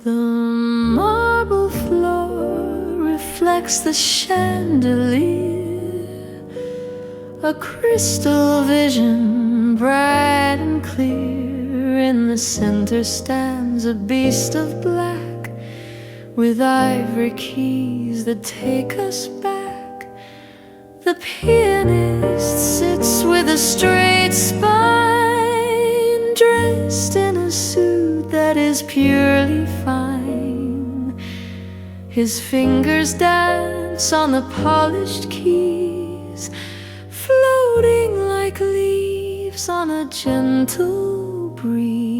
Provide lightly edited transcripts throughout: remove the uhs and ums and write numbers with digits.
The marble floor reflects the chandelier, a crystal vision bright and clear. In the center stands a beast of black with ivory keys that take us back. The pianist sits with a straight spine, dressed in a suit that is purely fine. His fingers dance on the polished keys, floating like leaves on a gentle breeze.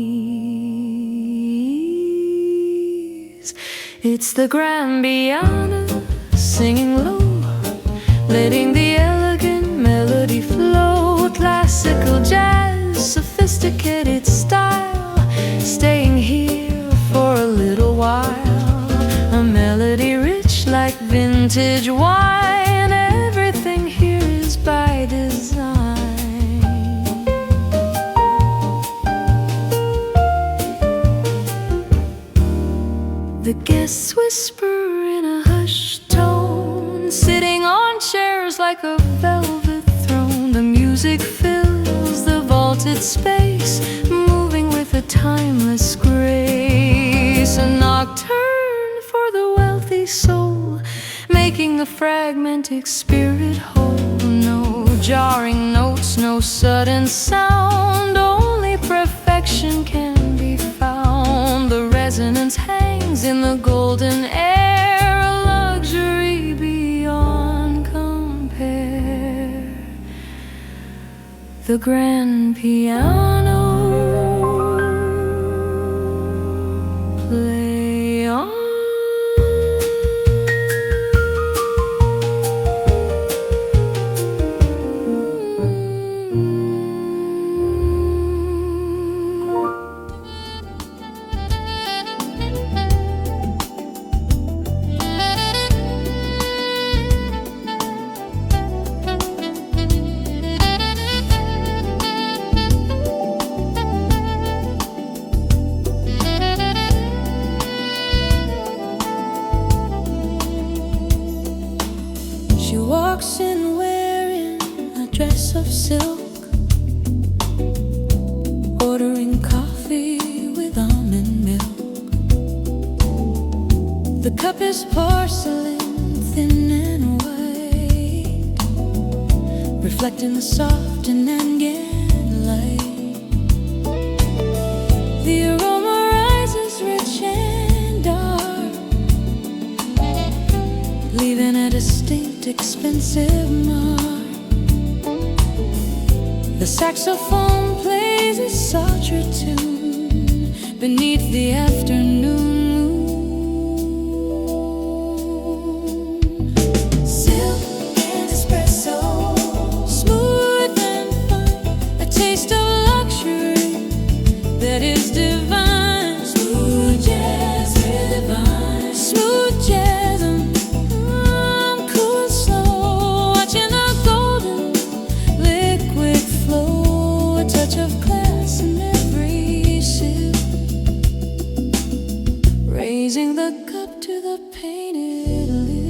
It's the grand piano singing low, letting the elegant melody flow. Classical jazz, sophisticated style, staying here for a little while. A melody rich like vintage wine. Everything here is by design. The guests whisper in a hushed tone, sitting on chairs like a velvet throne. The music fills the vaulted space, moving with a timeless grace. A nocturne for the wealthy soul, making the fragmented spirit whole. No jarring notes, no sudden sound, only perfection can be found. The resonance hangs in the golden air, a luxury beyond compare. The grand piano, play on. She walks in wearing a dress of silk, ordering coffee with almond milk. The cup is porcelain, thin and white, reflecting the soft and Nangan light. The aroma rises rich and dark, leaving a distinct, expensive mark. The saxophone plays a sultry tune beneath the afternoon moon. Silk and espresso, smooth and fine, a taste of luxury that is divine. Smooth jazz, divine. Smooth jazz. Of class in every sip, raising the cup to the painted lip.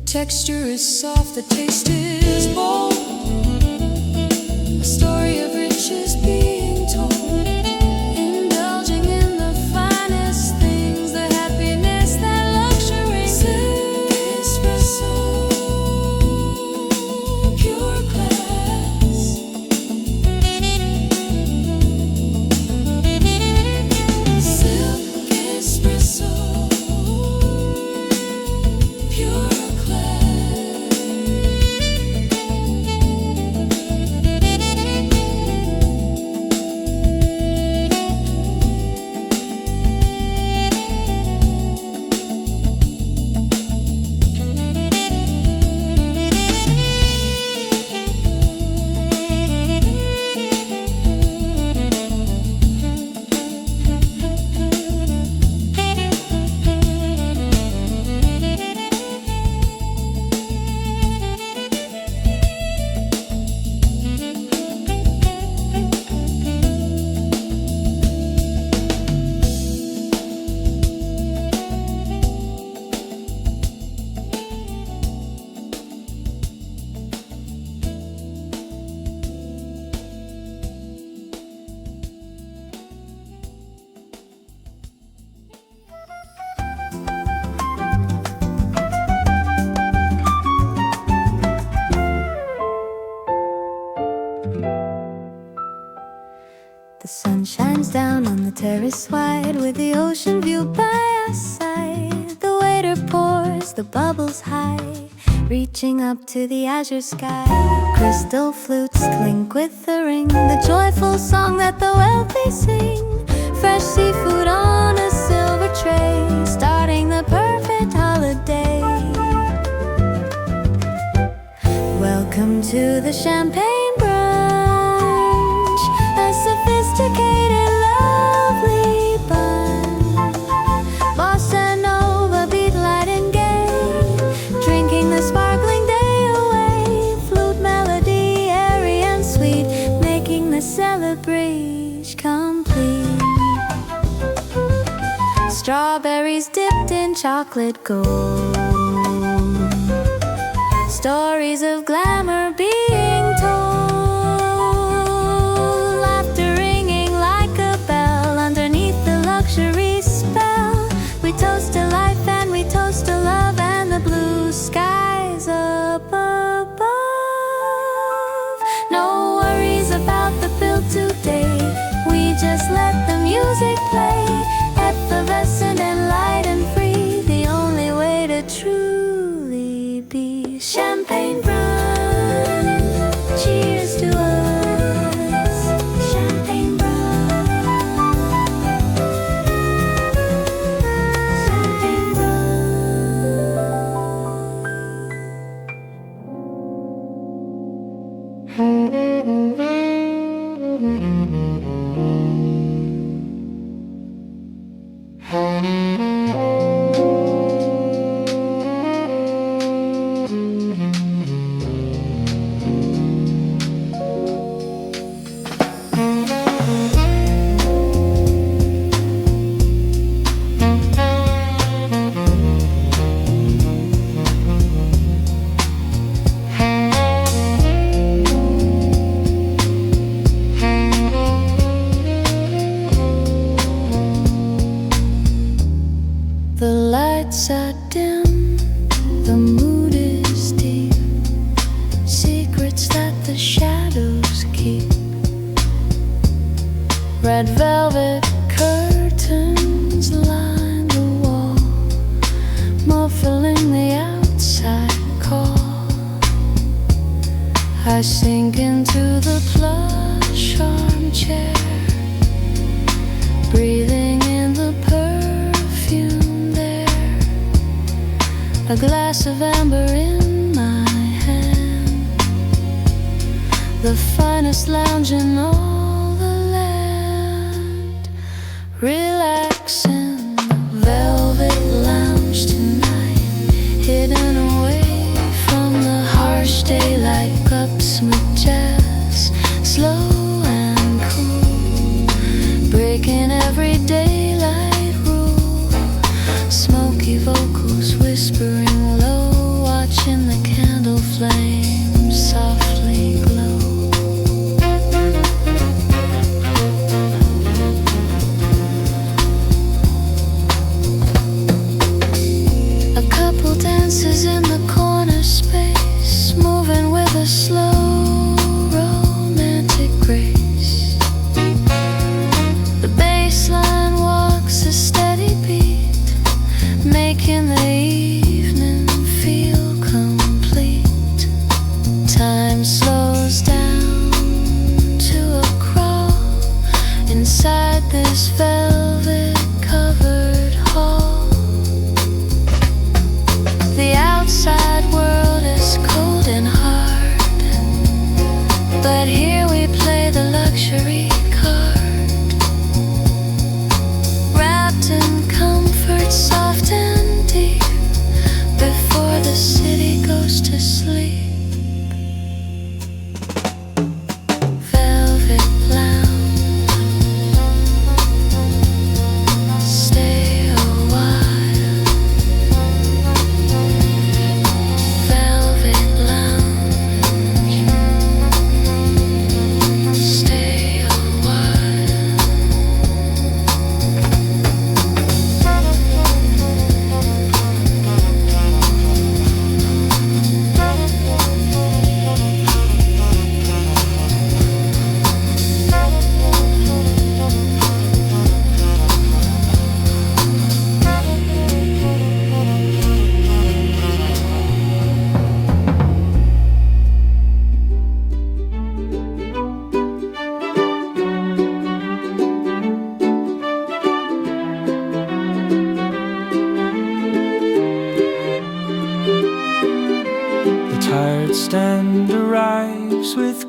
Texture is soft, the taste is bold. A story of riches being told. Indulging in the finest things, the happiness that luxury gives. Espresso, pure class. The sun shines down on the terrace wide, with the ocean view by our side. The waiter pours the bubbles high, reaching up to the azure sky. Crystal flutes clink with the ring, the joyful song that the wealthy sing. Fresh seafood on a silver tray, starting the perfect holiday. Welcome to the champagne brunch, a sophisticated, lovely bunch. Bossa Nova, beat light and gay, drinking the sparkling day away. Flute melody, airy and sweet, making the celebration complete. Strawberries dipped in chocolate gold, stories of glamour being told. Laughter ringing like a bell underneath the luxury spell. We toast to life and we toast to love and the blue skies up above. No worries about the bill today, we just let the music play. Effervescent and light and free, the only way to truly be. Champagne brunch, cheers to us. Champagne brunch, champagne are dim, the mood is deep, secrets that the shadows keep. Red velvet curtains line the wall, muffling the outside call. I sink into the plush armchair, breathing in the perfume. A glass of amber in my hand, the finest lounge in all the land. Relax in the velvet lounge tonight, hidden away from the harsh daylight. Cups with jazz, slow and cool, breaking every daylight rule. Smoky vocals whispering low, watching the candle flame softly glow. A couple dances in the corner space, moving with a slow romantic grace.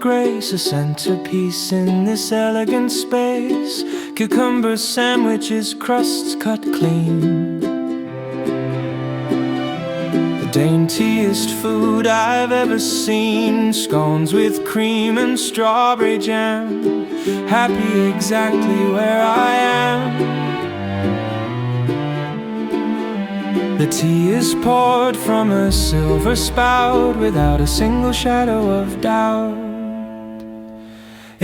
grace, a centerpiece in this elegant space. Cucumber sandwiches, crusts cut clean. The daintiest food I've ever seen. Scones with cream and strawberry jam. Happy exactly where I am. The tea is poured from a silver spout without a single shadow of doubt.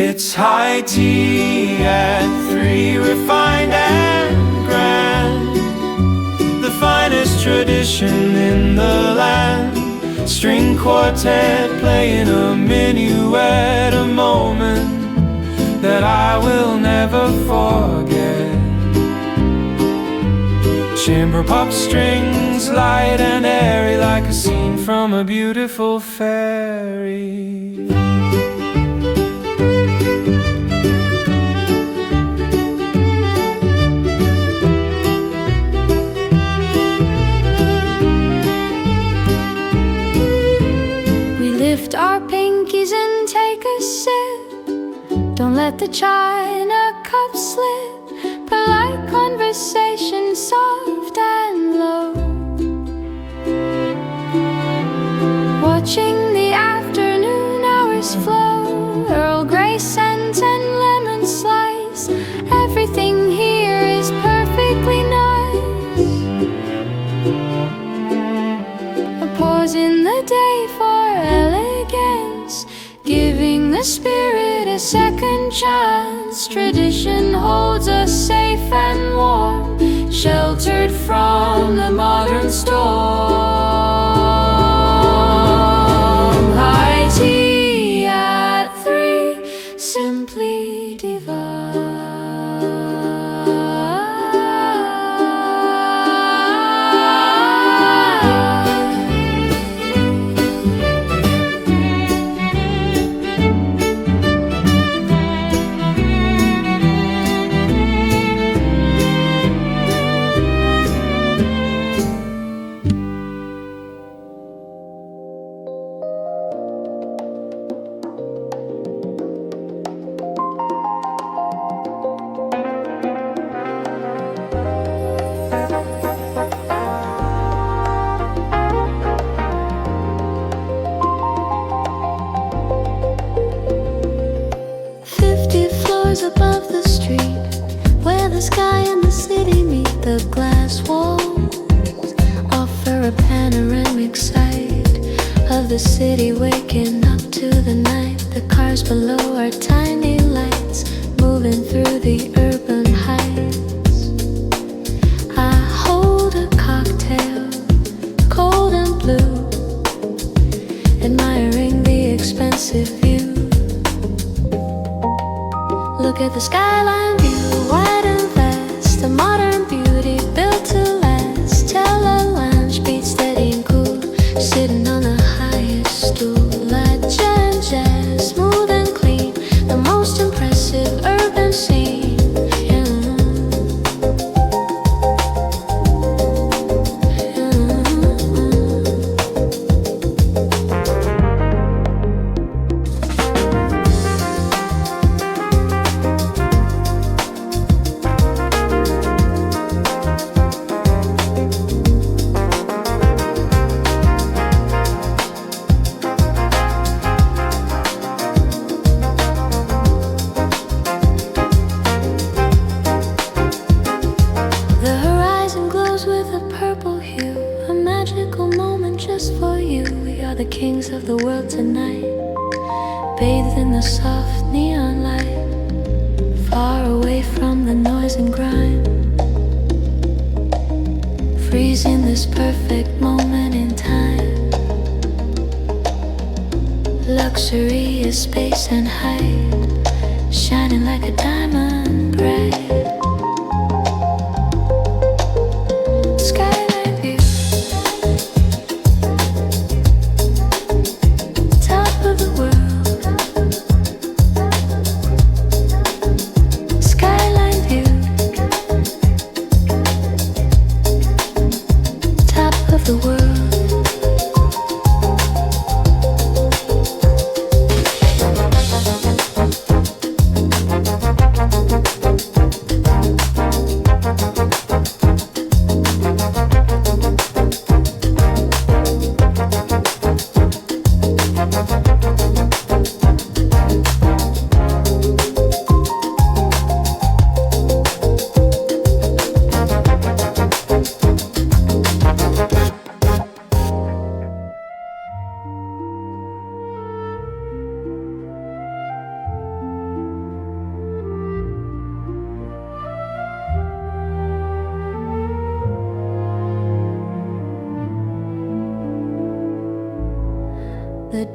It's high tea at 3, refined and grand. The finest tradition in the land. String quartet playing a minuet, a moment that I will never forget. Chamber pop strings, light and airy, like a scene from a beautiful fairy. We lift our pinkies and take a sip. Don't let the china cup slip. Polite conversation, soft and low. Watching the afternoon hours flow. Earl Grey scent and lemon slice. Everything here is perfectly nice. A pause in the day for elegance, giving the spirit a second chance. Tradition holds us safe and warm, sheltered from the modern storm. High tea at 3, simply divine. Above the street, where the sky and the city meet, the glass walls offer a panoramic sight of the city waking up to the night. The cars below are tiny lights moving through the urban heights. I hold a cocktail, cold and blue, admiring the expensive view. Look at the skyline view, wide and vast, a modern beauty built to last. Tell a lounge beat steady and cool, sitting on the highest stool. Like jazz, smooth and clean, the most impressive urban scene. The kings of the world tonight, bathed in the soft neon light, far away from the noise and grime, freezing this perfect moment in time. Luxury is space and height, shining like a diamond bright.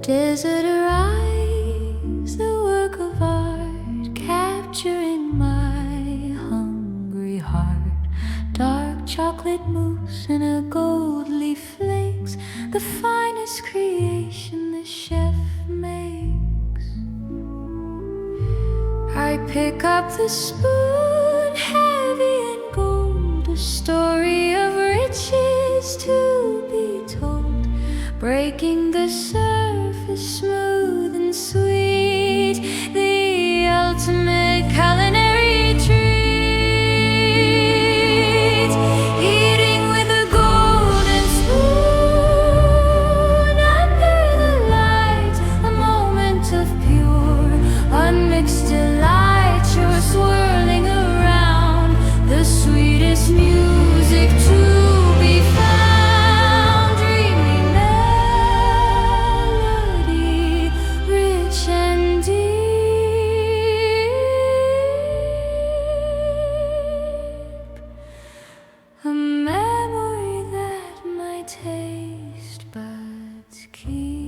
Desert arise, the work of art, capturing my hungry heart. Dark chocolate mousse in a gold leaf flakes, the finest creation the chef makes. I pick up the spoon, heavy and gold, a story of riches to be told, breaking the surface smooth and sweet, the ultimate culinary treat. Eating with a golden spoon under the light, a moment of pure, unmixed delight. You're swirling around the sweetest music to be found. Dreamy melody, rich and deep, a memory that my taste buds keep.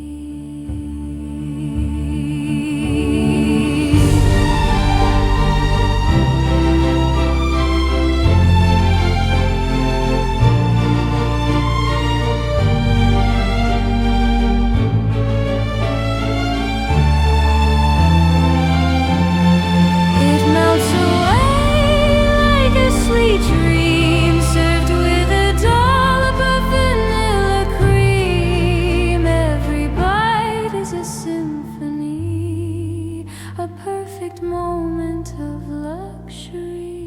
It melts away like a sweet dream, served with a dollop of vanilla cream. Every bite is a symphony, a perfect moment of luxury.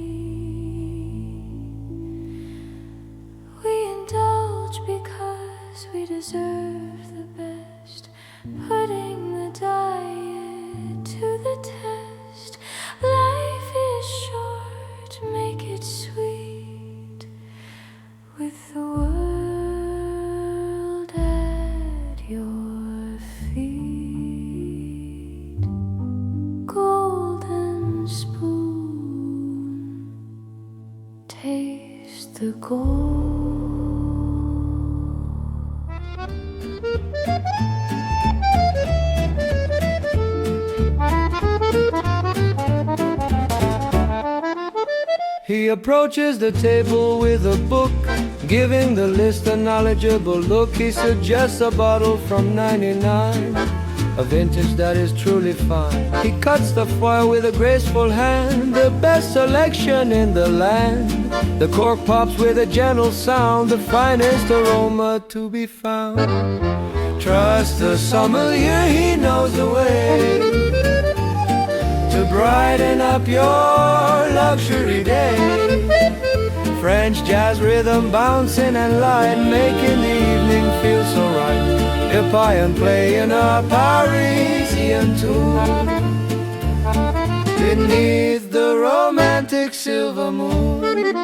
We indulge because we deserve the best, putting the diet to the test. Life is short, make it sweet, with the world at your feet. Golden spoon, taste the gold. He approaches the table with a book, giving the list a knowledgeable look. He suggests a bottle from '99, a vintage that is truly fine. He cuts the foil with a graceful hand, the best selection in the land. The cork pops with a gentle sound, the finest aroma to be found. Trust the sommelier, he knows the way to brighten up your luxury day. French jazz rhythm bouncing and light, making the evening feel so right. Epion playing a Parisian tune beneath the romantic silver moon.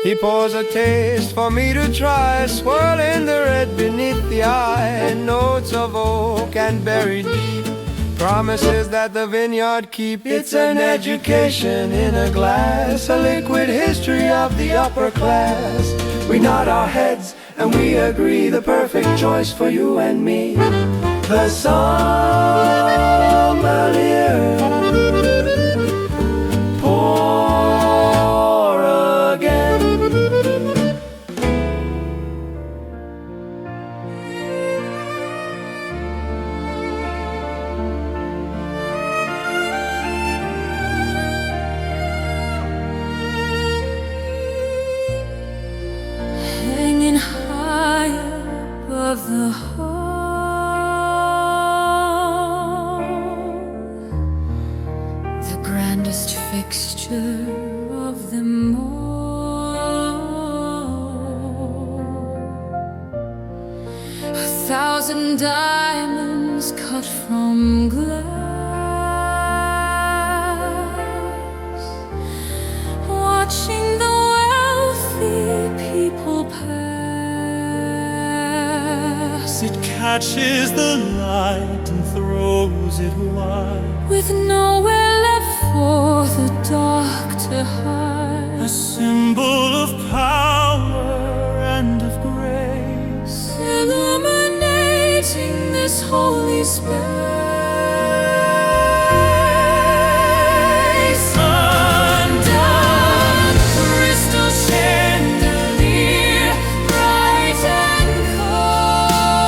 He pours a taste for me to try, swirling the red beneath the eye. Notes of oak and berry deep, promises that the vineyard keep. It's an education in a glass, a liquid history of the upper class. We nod our heads and we agree, the perfect choice for you and me. The sommelier. Pour again. Hanging high above the hall, the grandest fixture of them all. 1,000 diamonds cut from glass, watching the wealthy people catches the light and throws it wide, with nowhere left for the dark to hide. a symbol of power and of grace, illuminating this holy space. Undone crystal chandelier, bright and cold,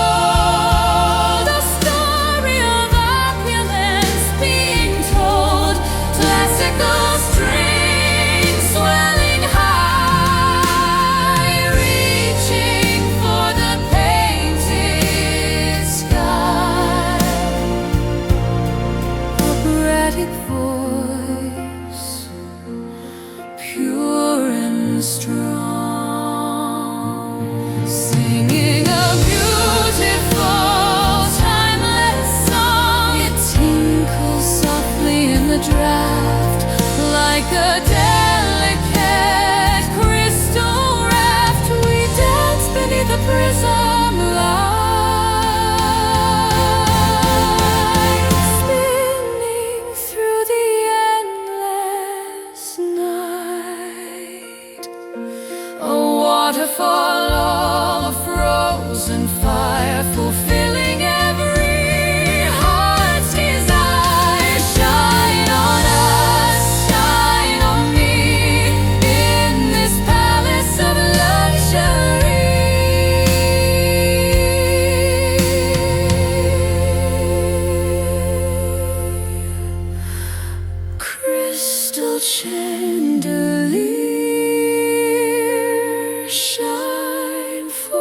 a story of opulence being told. Classical strings swelling high, reaching for the painted sky. Operatic voice, pure and strong, singing a beautiful, timeless song. It tinkles softly in the draft, like a delicate crystal raft. We dance beneath the prism light, spinning through the endless night. A waterfall of frozen fire, fulfilling every heart's desire. Shine on us, shine on me, in this palace of luxury. Crystal chandelier, shine forever.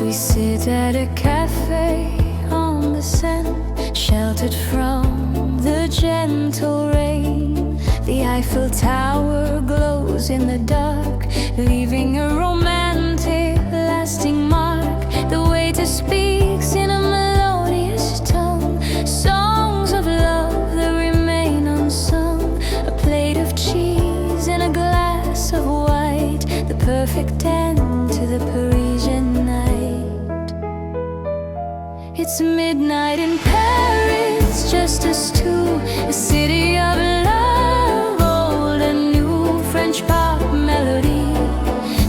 We sit at a cafe on the Seine, sheltered from the gentle rain. The Eiffel Tower glows in the dark, leaving a romantic, lasting mark. The waiter speaks in a melodious tone, songs of love that remain unsung. A plate of cheese and a glass of white, the perfect end to the Parisian night. It's midnight in Paris, just us two, a city of love, old and new. French pop melody,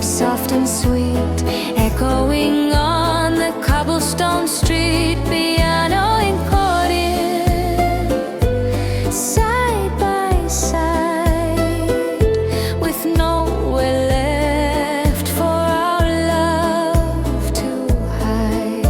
soft and sweet, echoing on the cobblestone street. Piano and accordion, side by side, with nowhere left for our love to hide.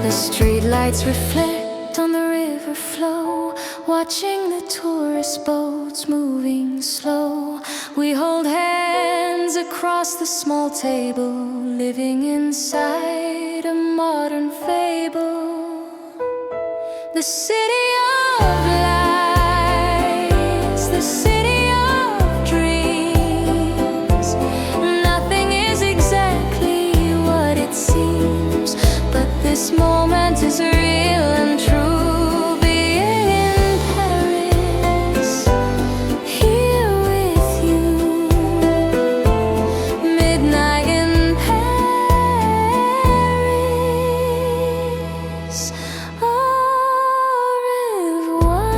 The streetlights reflect on the river flow, watching the tourist boats moving slow. We hold hands across the small table, living inside a modern fable. The city of lights, the city of dreams. Nothing is exactly what it seems, but this moment is real and true. Being in Paris, here with you. Midnight in Paris. Au revoir.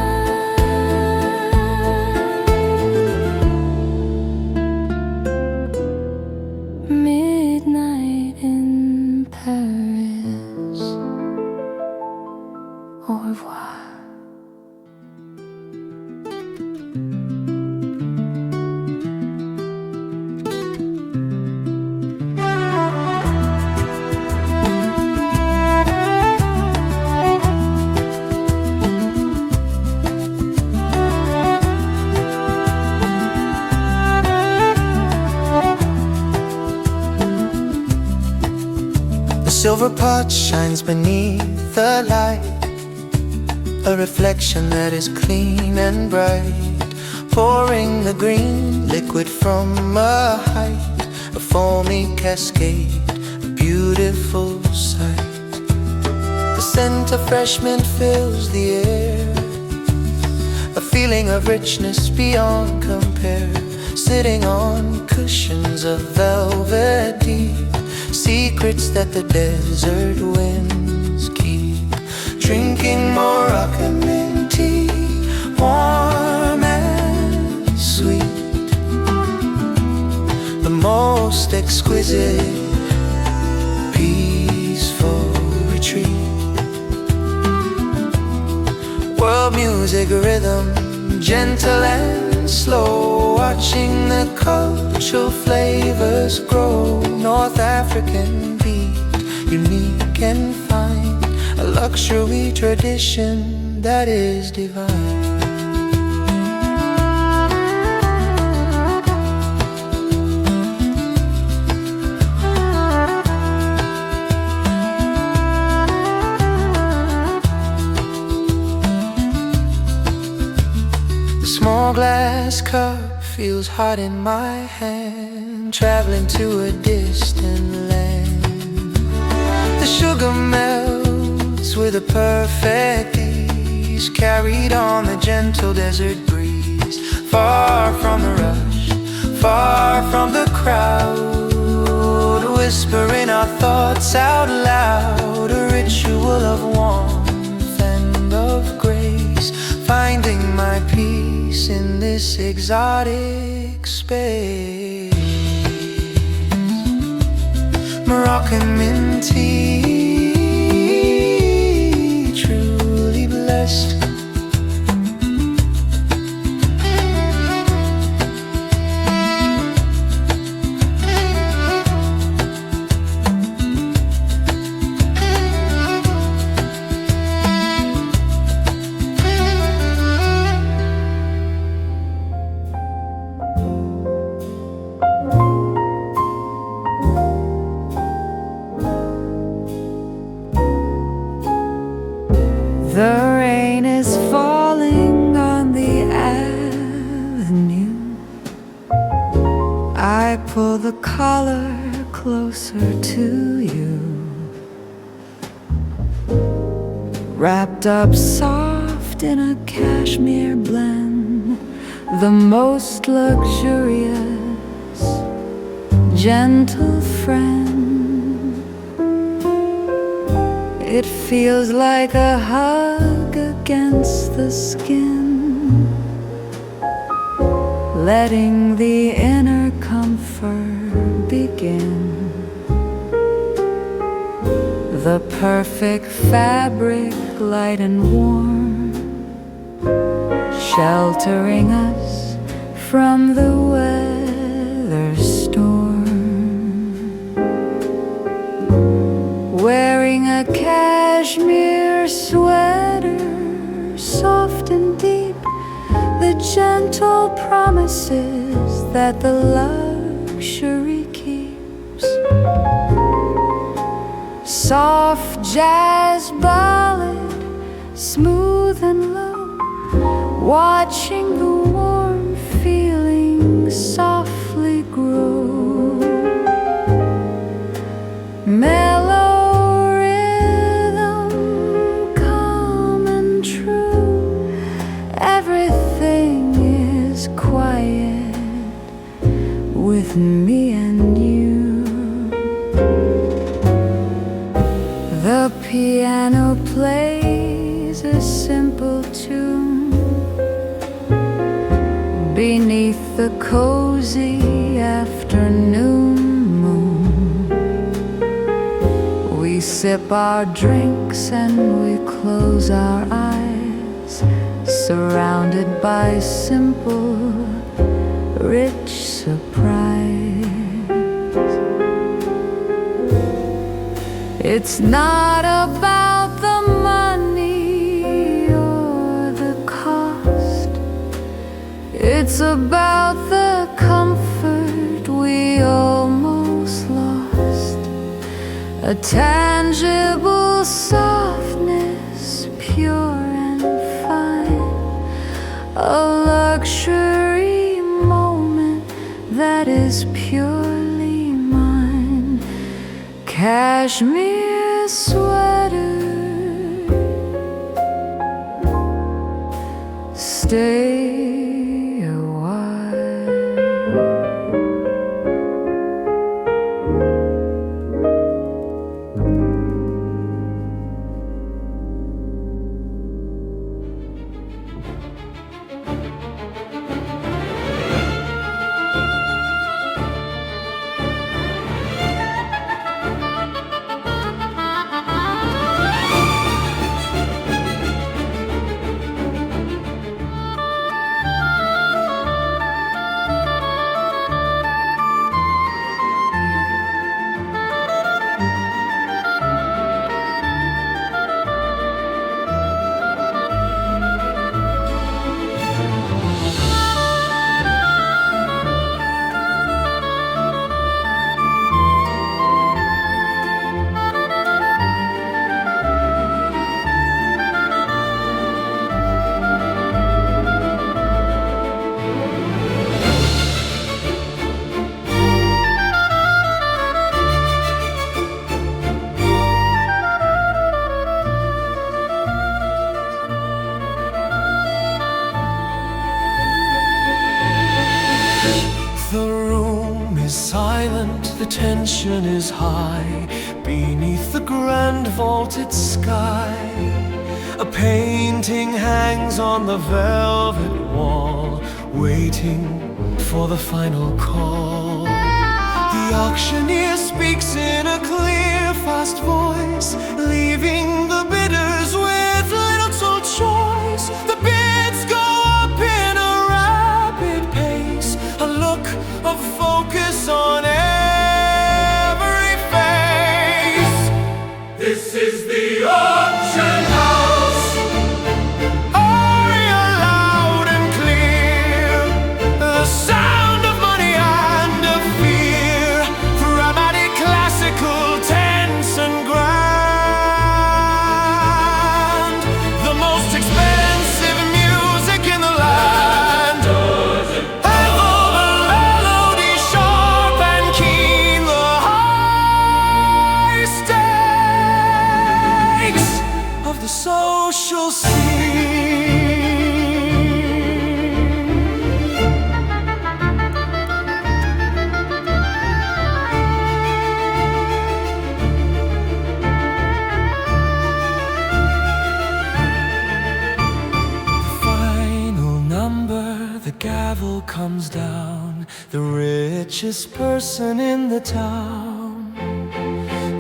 silver pot shines beneath the light, a reflection that is clean and bright, pouring the green liquid from a height, a foamy cascade, a beautiful sight. The scent of fresh mint fills the air, a feeling of richness beyond compare. Sitting on cushions of velvet deep, secrets that the desert winds keep. Drinking Moroccan Mint Tea, warm and sweet, the most exquisite, peaceful retreat. World music rhythm, gentle and slow, watching the cultural flavors grow. North African beat, unique and fine, a luxury tradition that is divine. Small glass cup feels hot in my hand, traveling to a distant land. The sugar melts with a perfect ease, carried on the gentle desert breeze. Far from the rush, far from the crowd, whispering our thoughts out loud, a ritual of warmth and of grace, finding my peace in this exotic space. Moroccan Mint Tea, truly blessed. The rain is falling on the avenue. I pull the collar closer to you, wrapped up soft in a cashmere blend, the most luxurious, gentle friend. It feels like a hug against the skin, letting the inner comfort begin. The perfect fabric, light and warm, sheltering us from the weather storm. Wearing a cashmere sweater, soft and deep, the gentle promises that the luxury keeps. Soft jazz ballad, smooth and low, watching the warm feeling softly grow. Mellow with me and you. The piano plays a simple tune beneath the cozy afternoon moon. We sip our drinks and we close our eyes, surrounded by simple, rich surprise. It's not about the money or the cost, it's about the comfort we almost lost. A tan tangible softness, pure and fine, a luxury moment that is purely mine. Cashmere sweater, stay a while. The tension is high beneath the grand vaulted sky. A painting hangs on the velvet wall, waiting for the final call. The auctioneer speaks in a clear, fast voice, leaving the bidders with little choice. The bids go up in a rapid pace, a look of focus on every face. This is the auction house. Aria loud and clear, the sound of money and of fear. Dramatic, classical, tense and grand. The most expensive music in the land. And all the melody sharp and keen, the high stakes of the social scene. Final number, the gavel comes down. The richest person in the town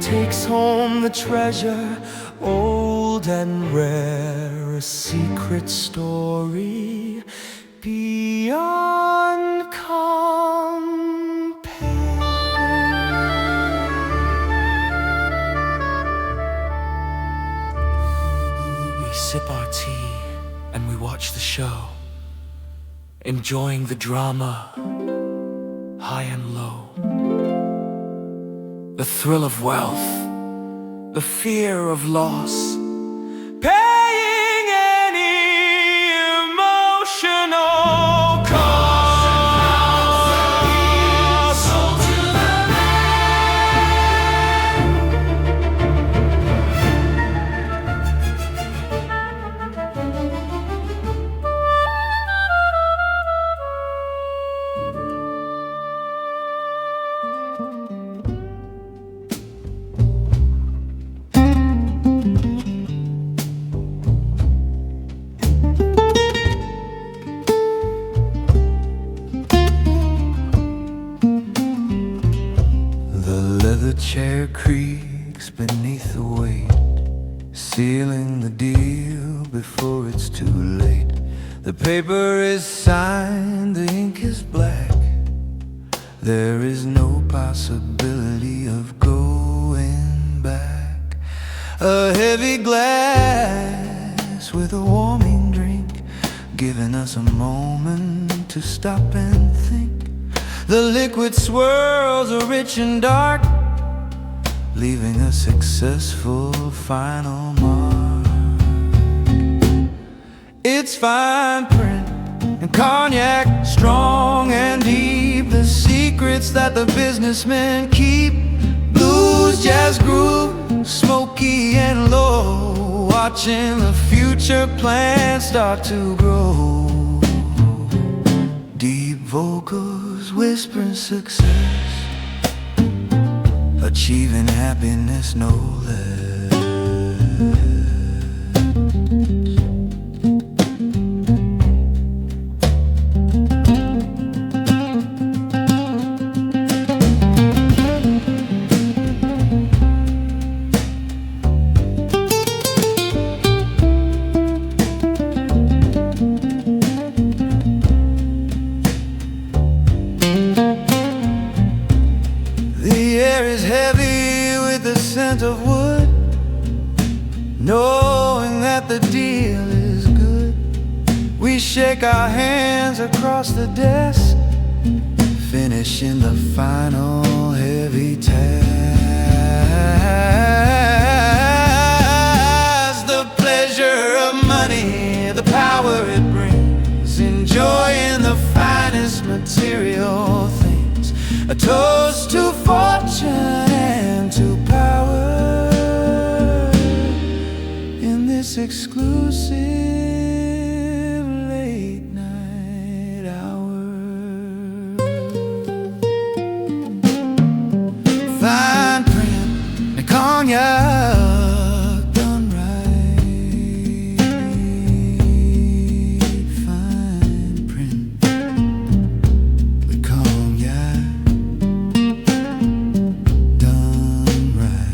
takes home the treasure, old and rare, a secret story beyond compare. We sip our tea and we watch the show, enjoying the drama, high and low. The thrill of wealth, the fear of loss, paying any emotional cost. Chair creaks beneath the weight, sealing the deal before it's too late. The paper is signed, the ink is black. There is no possibility of going back. A heavy glass with a warming drink, giving us a moment to stop and think. The liquid swirls are rich and dark, leaving a successful final mark. It's fine print and cognac, strong and deep, the secrets that the businessmen keep. Blues, jazz groove, smoky and low, watching the future plans start to grow. Deep vocals whispering success, achieving happiness no less. Of wood, knowing that the deal is good, we shake our hands across the desk, finishing the final heavy task. The pleasure of money, the power it brings, enjoying the finest material things, a toast to fortune and to power in this exclusive late night hour. Fine print and cognac done right. Fine print with cognac done right.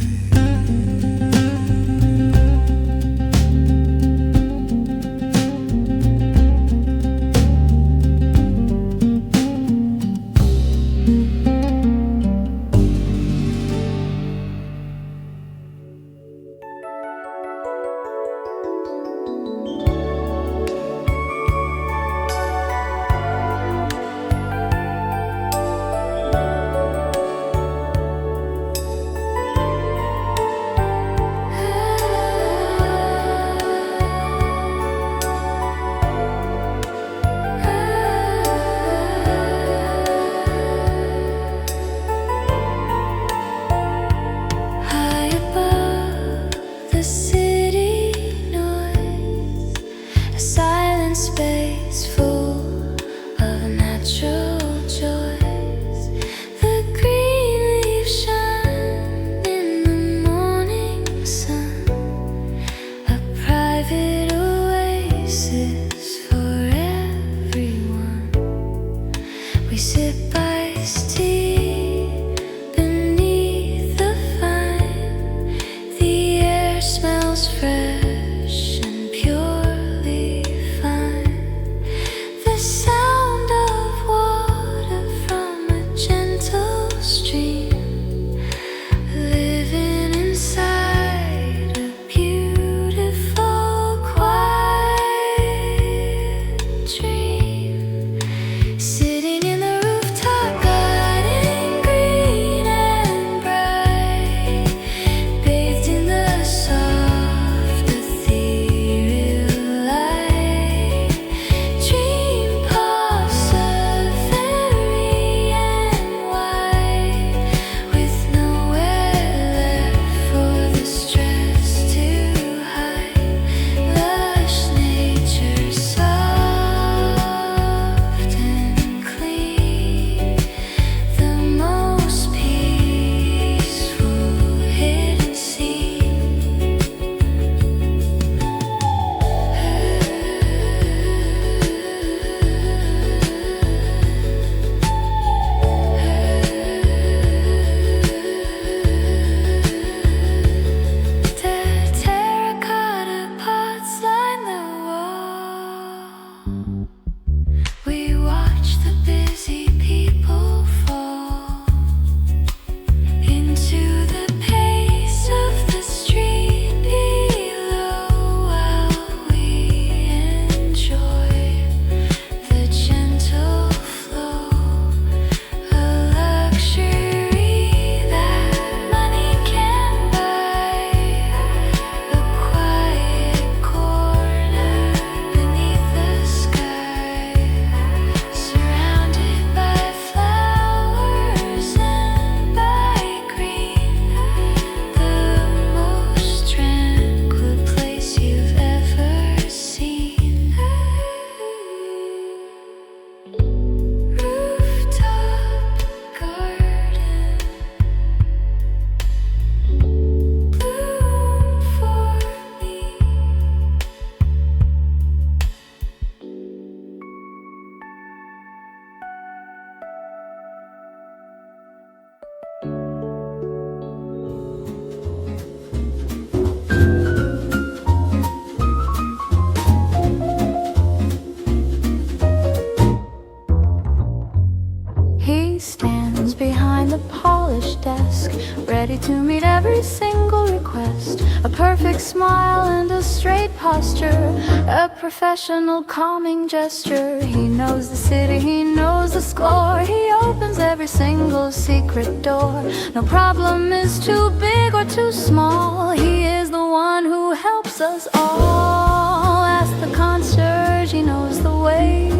the polished desk, ready to meet every single request. A perfect smile and a straight posture, a professional calming gesture. He knows the city, he knows the score. He opens every single secret door. No problem is too big or too small. He is the one who helps us all. Ask the concierge, he knows the way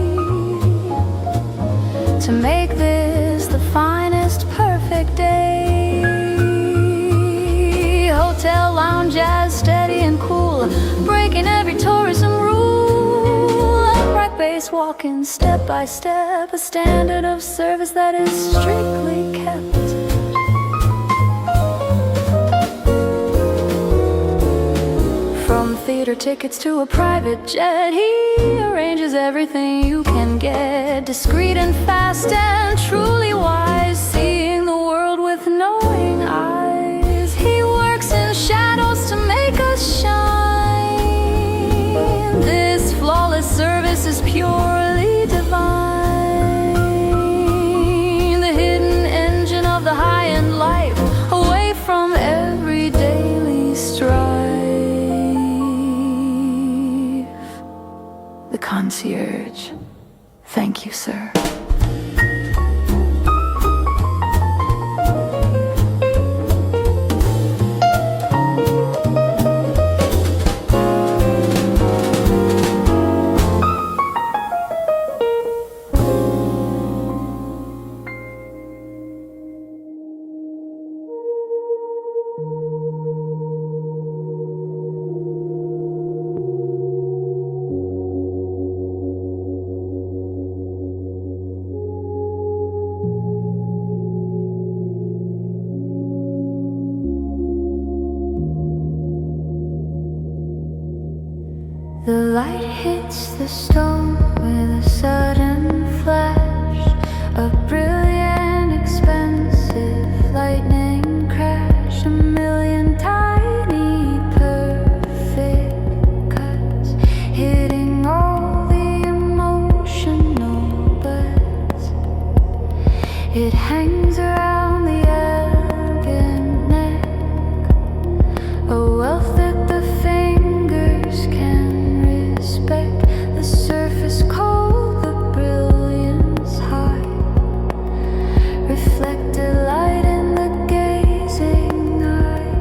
to make this the finest perfect day. Hotel lounge as steady and cool, breaking every tourism rule. Upright bass walking step by step, a standard of service that is strictly kept. From theater tickets to a private jet, he arranges everything you can get. Discreet and fast and truly wise, seeing the world with knowing eyes. He works in shadows to make us shine. This flawless service is purely divine. The hidden engine of the high-end life, away from every daily strife. The concierge. Thank you, sir. The light hits the stone with a sudden flash, a brilliant, expensive lightning crash. A million tiny perfect cuts, hitting all the emotional buttons. It hangs around the elegant neck, a wealth that the fingers can respect. The surface cold, the brilliance high, reflected light in the gazing eye.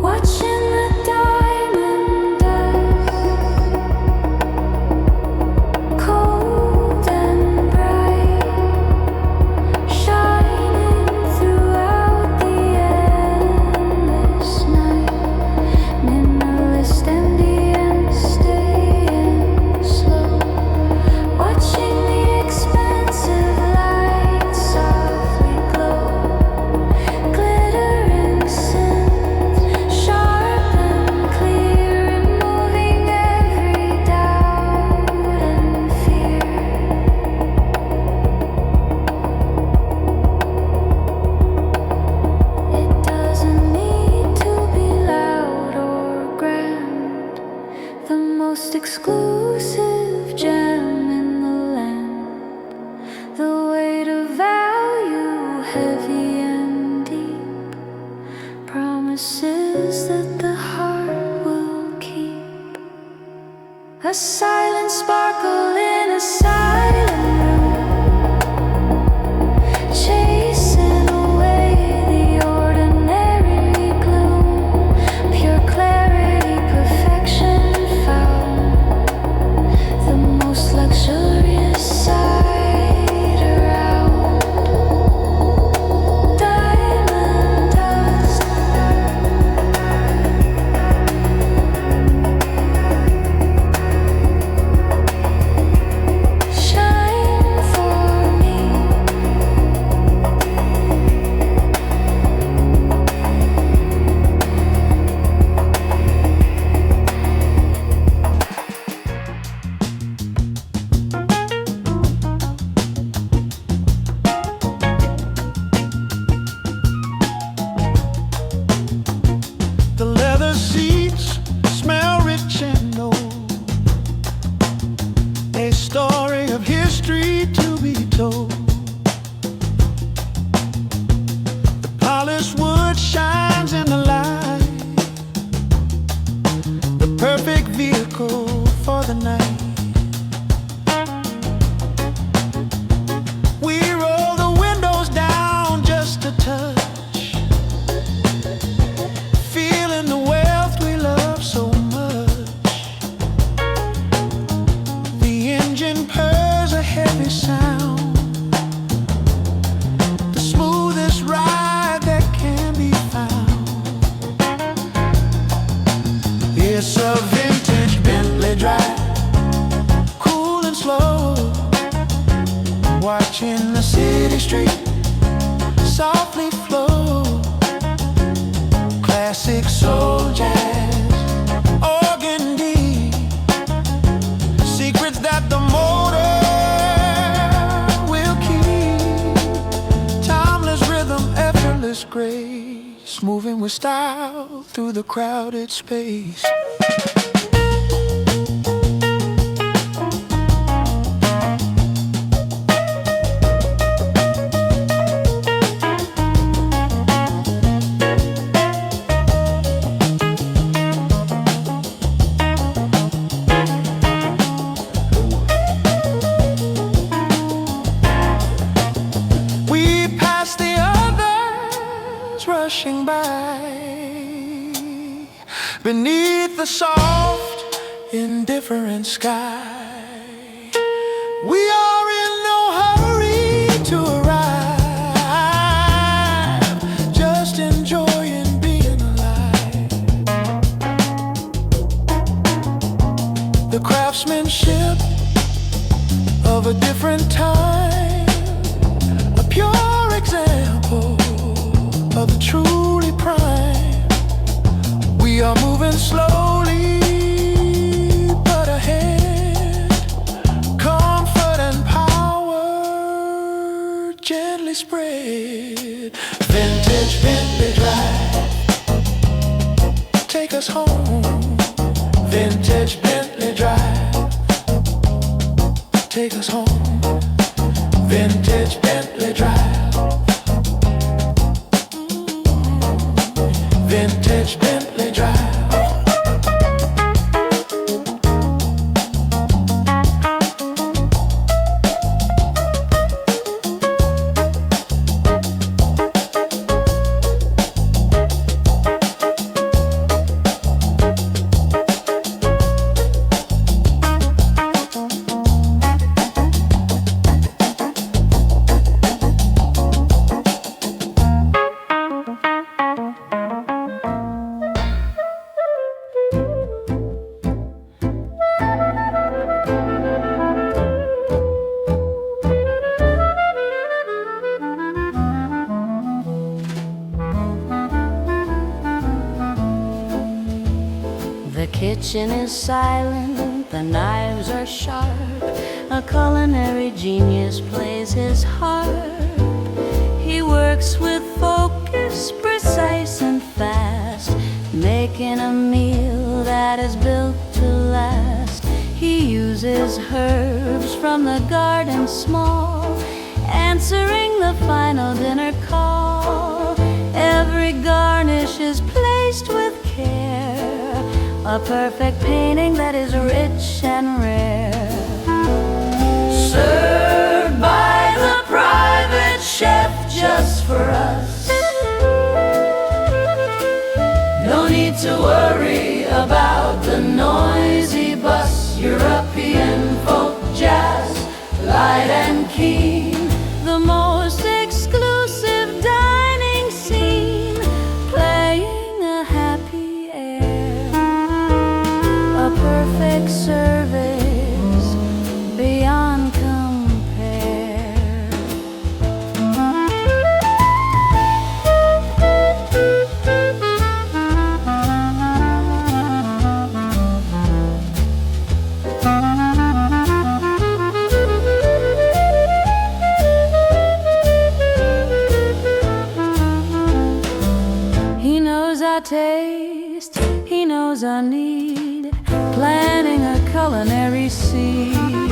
Watching the diamond dust, cold and bright, shining throughout the endless night. Minimalist and the staying slow, watching the expansive light softly glow, glittering scents, sharp and clear, removing every doubt and fear. It doesn't need to be loud or grand, the most exclusive gem in the land. The weight of value heavy and deep, promises that the heart will keep. A silent sparkle in a silent room, chasing away the ordinary gloom. Pure clarity, perfection found, the most luxurious sight around. Diamond dust, soul jazz, organdy, secrets that the motor will keep. Timeless rhythm, effortless grace, moving with style through the crowded space. Rushing by beneath the soft, indifferent sky. We are in no hurry to arrive, just enjoying being alive. The craftsmanship of a different time, a pure example of the truly prime. We are moving slowly but ahead. Comfort and power gently spread. Vintage Bentley Drive, take us home. Vintage Bentley Drive, take us home. Vintage Bentley Drive, vintage Bentley Drive. The kitchen is silent, the knives are sharp. A culinary genius plays his harp. He works with focus, precise and fast, making a meal that is built to last. He uses herbs from the garden small, answering the final dinner call. Every garnish is placed with care, a perfect painting that is rich and rare. Served by the private chef just for us. No need to worry about the noisy bus. European folk jazz, light and keen. The most exclusive dining scene, playing a happy air. A perfect service beyond compare. He knows our taste, he knows our need, planning a culinary scene.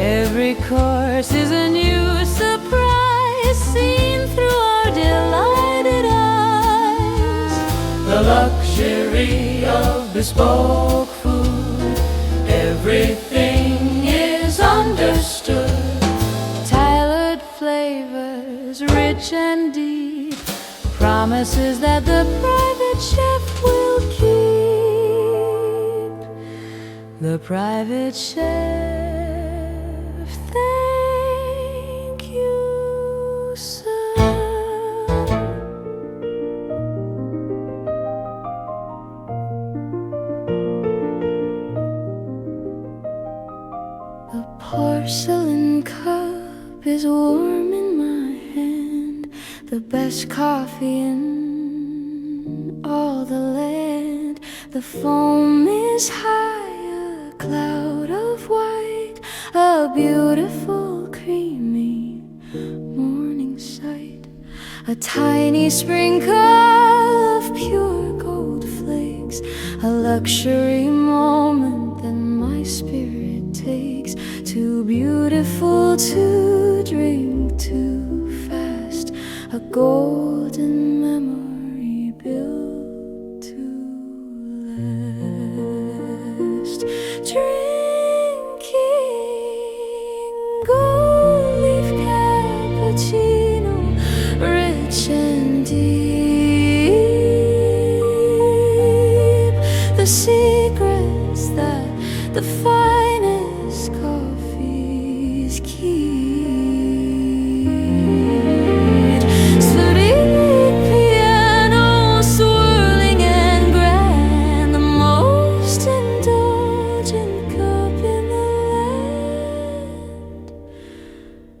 Every course is a new surprise, seen through our delighted eyes. The luxury of bespoke food, everything is understood. Tailored flavors, rich and deep, promises that the private chef will keep. The private chef, thank you, sir. The porcelain cup is warm in my hand, the best coffee in The foam is high, a cloud of white, a beautiful creamy morning sight. A tiny sprinkle of pure gold flakes, a luxury moment that my spirit takes. Too beautiful to drink too fast, a golden memory built to last. Drinking gold leaf cappuccino, rich and deep. The secrets that the finest coffees keep. Sweet piano swirling and grand, the most indulgent cup in the land.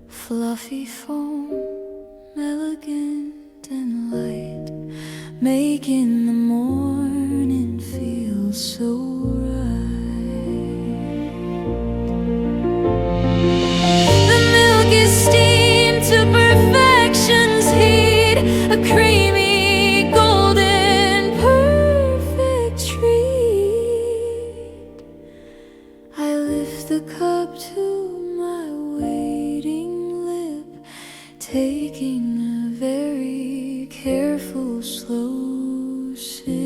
Fluffy foam, elegant and light, making the morning feel so right. The milk is steamed to perfection's heat, a creamy golden perfect treat. I lift the cup to my waiting lip, taking a very careful slow sip.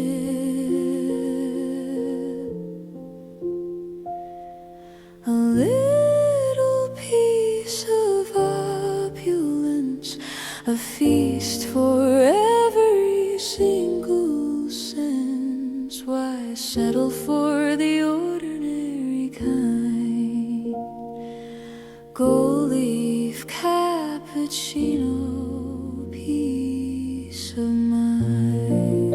A little piece of opulence, a feast for every single sense. Why settle for the ordinary kind? Gold leaf cappuccino, peace of mind.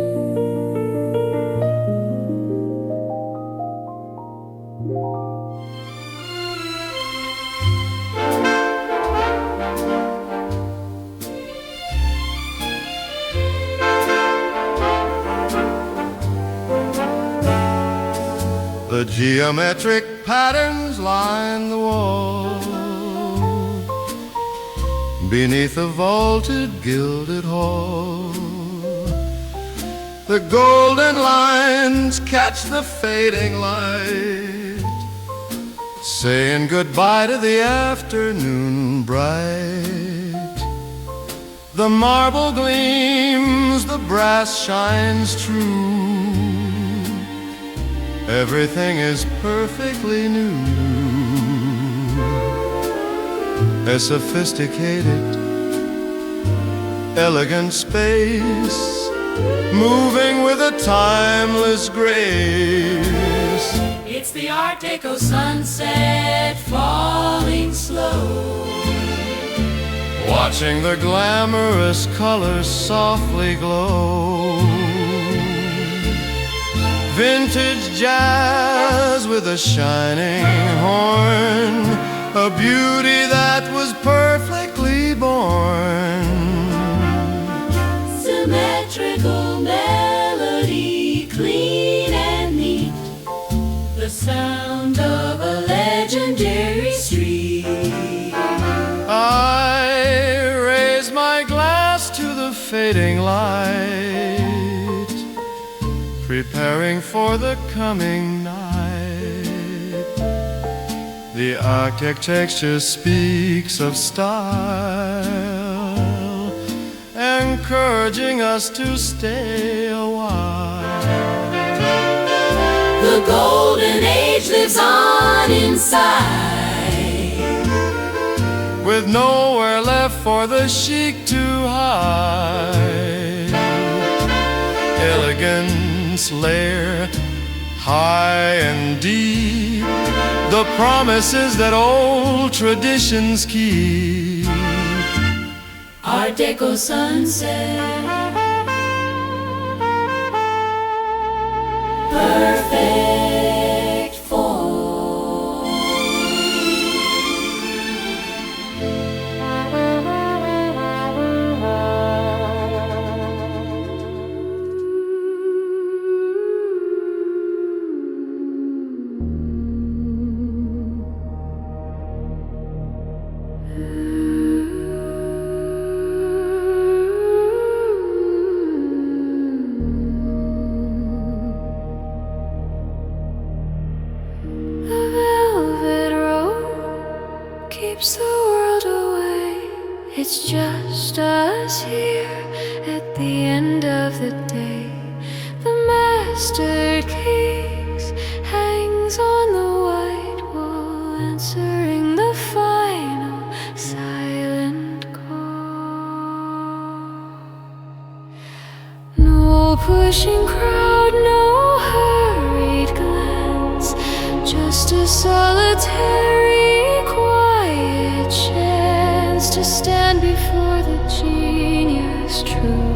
The geometric patterns line the wall beneath a vaulted gilded hall. The golden lines catch the fading light, saying goodbye to the afternoon bright. The marble gleams, the brass shines true. Everything is perfectly new. A sophisticated, elegant space, moving with a timeless grace. It's the Art Deco sunset falling slow, Watching the glamorous colors softly glow. Vintage jazz with a shining horn, a beauty that was perfectly born. symmetrical melody, clean and neat, the sound of a legendary street. I raise my glass to the fading light, preparing for the coming night. The architecture speaks of style, encouraging us to stay a while. The golden age lives on inside, with nowhere left for the chic to hide. Elegance layer high and deep, the promises that old traditions keep. Art Deco sunset, perfect form. just us here at the end of the day. The master case hangs on the white wall, answering the final silent call. No pushing crowd, no hurried glance, just a solitary quiet chance to stand before the genius true,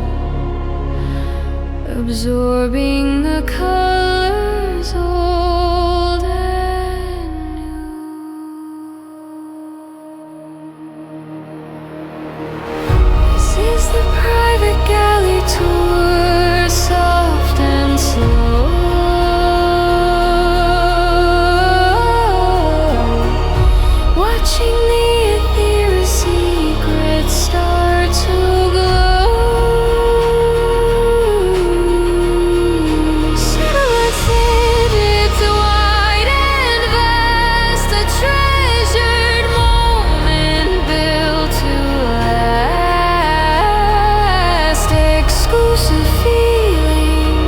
absorbing the colors old and new. This is the private galley tour, soft and slow, watching the ethereal secrets start to glow. Silhouettes hid, it's wide and vast, a treasured moment built to last. Exclusive feeling,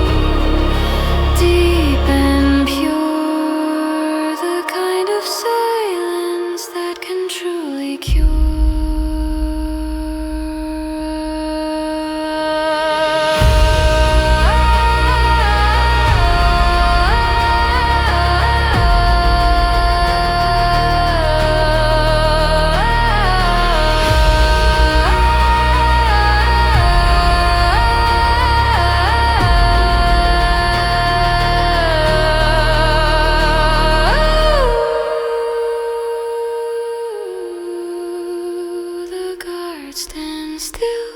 deep and pure, the kind of silence that can truly cure. The guard stands still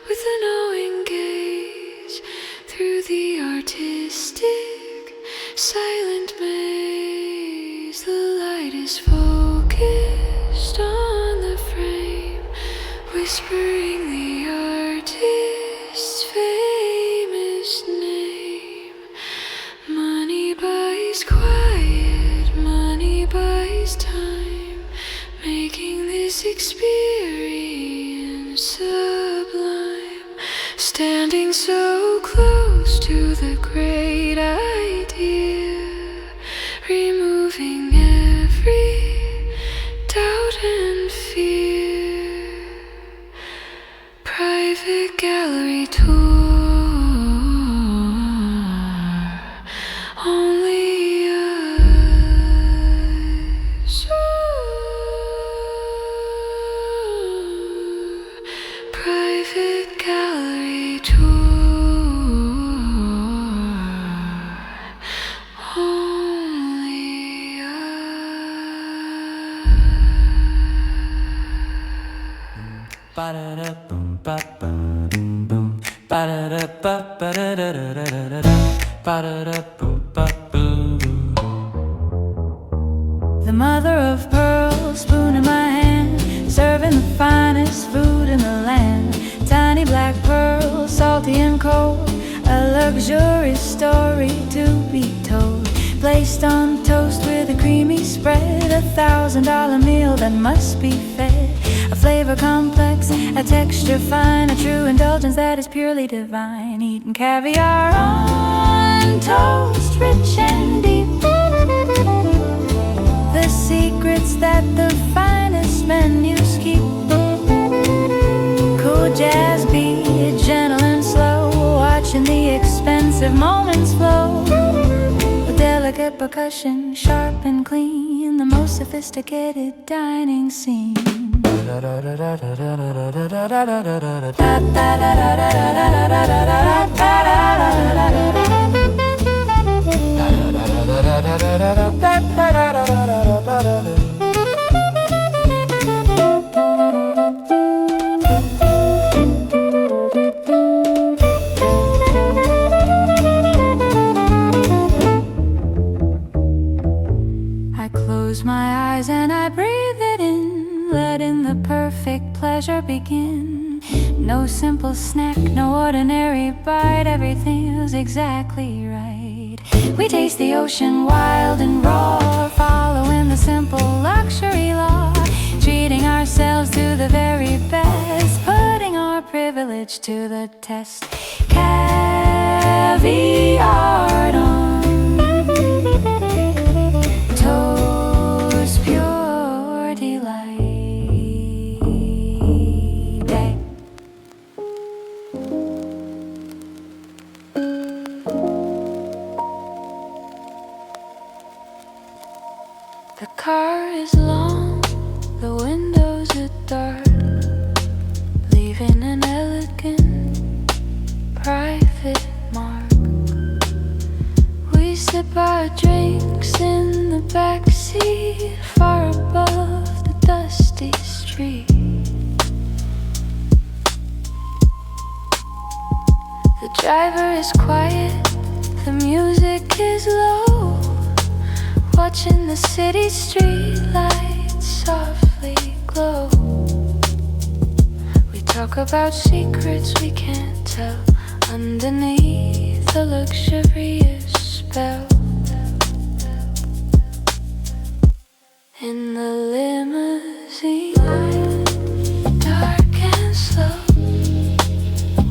with a knowing gaze through the artistic silent maze. The light is focused on the frame, whispering the artist's famous name. Money buys quiet, money buys time, making this experience sublime. Standing so close to the great idea, removing every doubt and fear. Private gallery tour, only us. Private gallery tour, only us. Ba-da-da-boom, ba-ba-doom, boom. Ba-da-da-ba-ba-da-da-da-da-da. Ba-da-da-boom, ba-boom. The mother of pearl, spoon in my hand, serving the finest food in the land. Tiny black pearls, salty and cold, a luxurious story to be told. Placed on toast with a creamy spread, $1,000 meal that must be fed. A flavor complex, a texture fine, a true indulgence that is purely divine. Eating caviar on toast, rich and deep. The secrets that the finest menus keep. Cool jazz beat, gentle and slow, watching the expensive moments flow. With delicate percussion, sharp and clean, the most sophisticated dining scene. I close my eyes and I breathe it in, letting the perfect pleasure begin. No simple snack, no ordinary bite, everything is exactly right. We taste the ocean wild and raw, following the simple luxury law. treating ourselves to the very best, putting our privilege to the test. Caviar on toast, pure delight. The car is long, the windows are dark, leaving an elegant private mark. We sip our drinks in the backseat, far above the dusty street. The driver is quiet, the music is low, watching the city street lights softly glow. We talk about secrets we can't tell underneath the luxurious spell. In the limousine, dark and slow,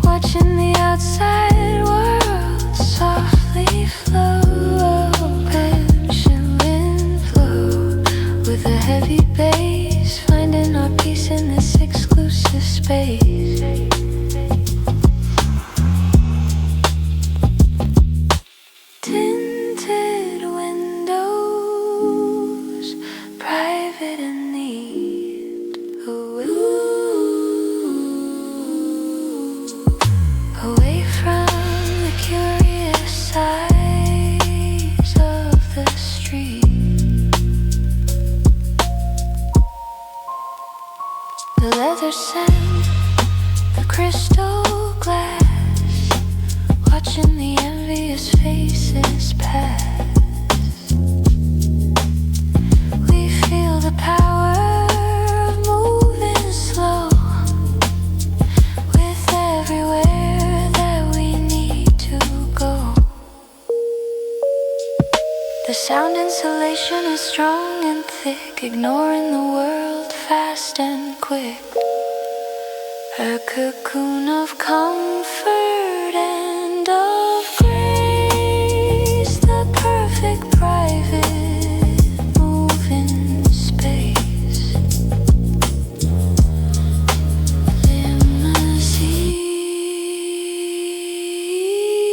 watching the outside world softly flow. With a heavy bass, finding our peace in this exclusive space. Tinted windows, private and neat. Ooh. Away from the curious sights of the street. The leather sand, the crystal glass, watching the envious faces pass. We feel the power of moving slow, with everywhere that we need to go. The sound insulation is strong and thick, ignoring the world fast and quick. A cocoon of comfort and of grace, the perfect private moving space.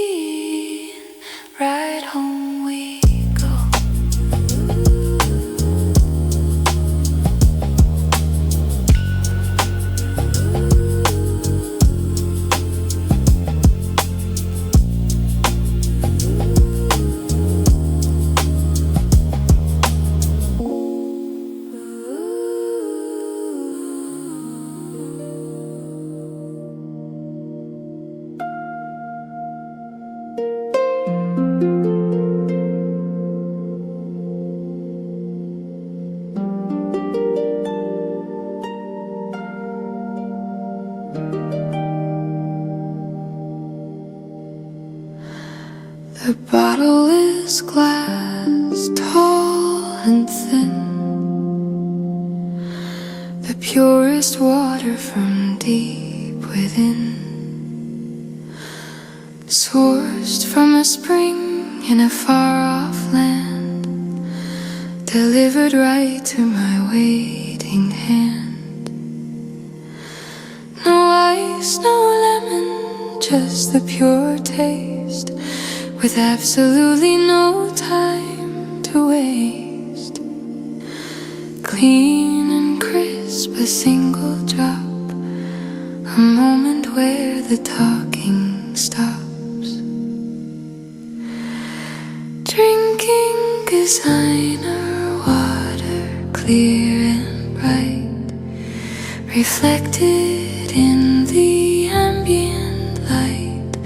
Limousine, right home we go. The bottle is glass, tall and thin, the purest water from deep within, sourced from a spring in a far-off land, delivered right to my waiting hand. No ice, no lemon, just the pure taste, with absolutely no time to waste. Clean and crisp, a single drop, a moment where the talking stops. Drinking designer water, clear and bright, reflected in the ambient light.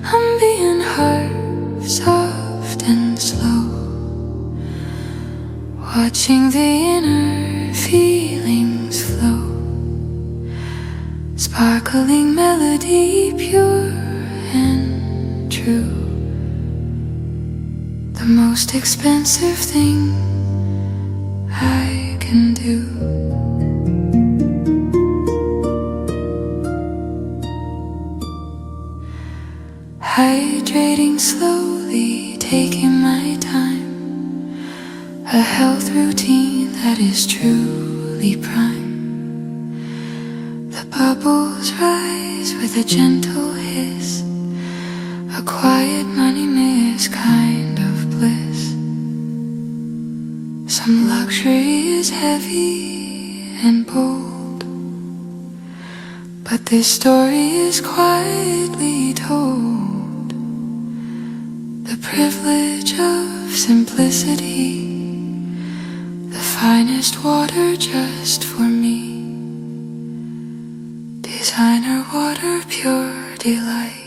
Ambient heart, soft and slow, watching the inner feelings flow. Sparkling melody, pure and true, the most expensive thing I can do. Hydrating slowly, taking my time. A health routine that is truly prime. The bubbles rise with a gentle hiss, a quiet money mist kind of bliss. Some luxury is heavy and bold, but this story is quietly told. The privilege of simplicity, the finest water just for me. Designer water, pure delight.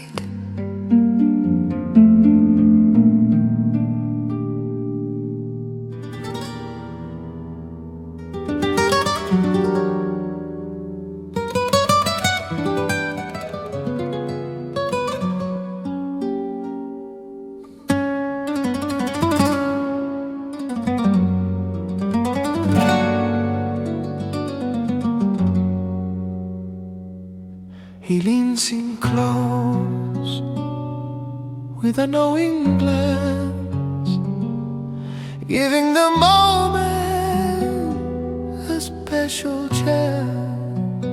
He leans in close with a knowing glance, giving the moment a special chance.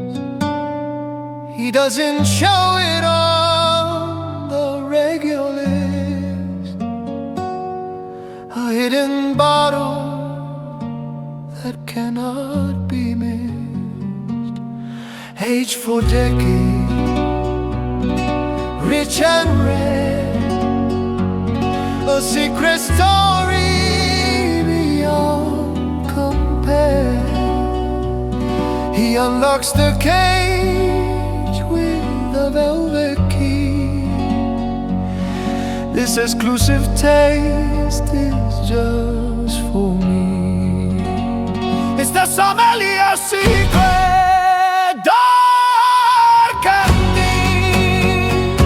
He doesn't show it on the regular list, a hidden bottle that cannot be missed. Aged for decades, rich and rare, a secret story beyond compare. He unlocks the cage with a velvet key. This exclusive taste is just for me. It's the sommelier secret, dark and deep.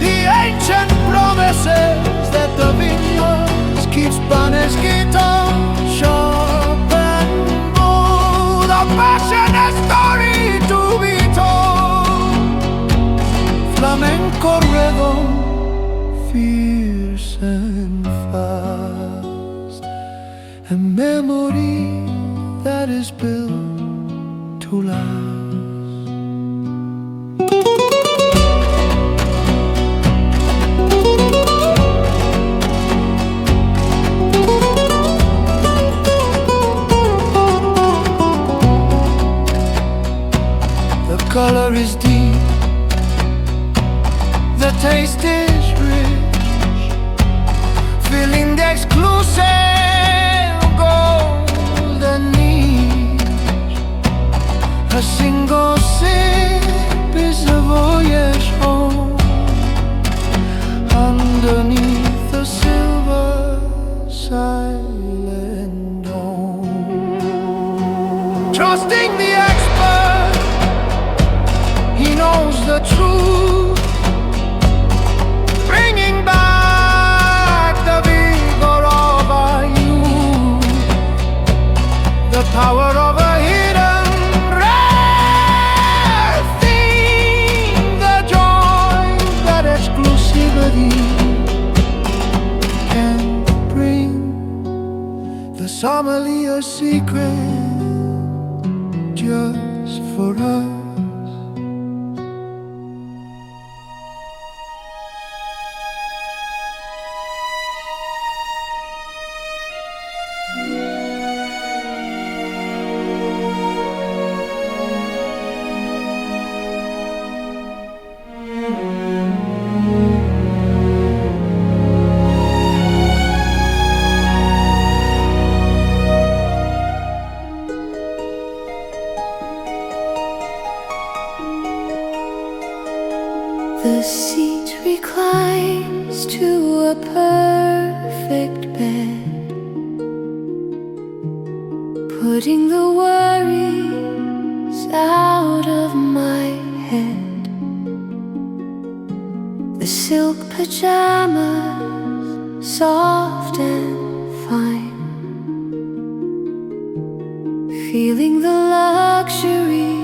The ancient promises that the vineyards keep Spanish guitar sharp and bold. A passionate story to be told. Flamenco rhythm, fierce and fast, a memory that is built to last. The color is deep, the taste is rich, filling the exclusive golden niche. A single sip is a voyage home, underneath the silver silent dome. Trusting the expert, he knows the truth, bringing back the vigor of our youth, the power of a hidden rare thing, the joy that exclusivity can bring. The sommelier secret just for us. The seat reclines to a perfect bed, putting the worries out of my head. The silk pajamas, soft and fine, feeling the luxury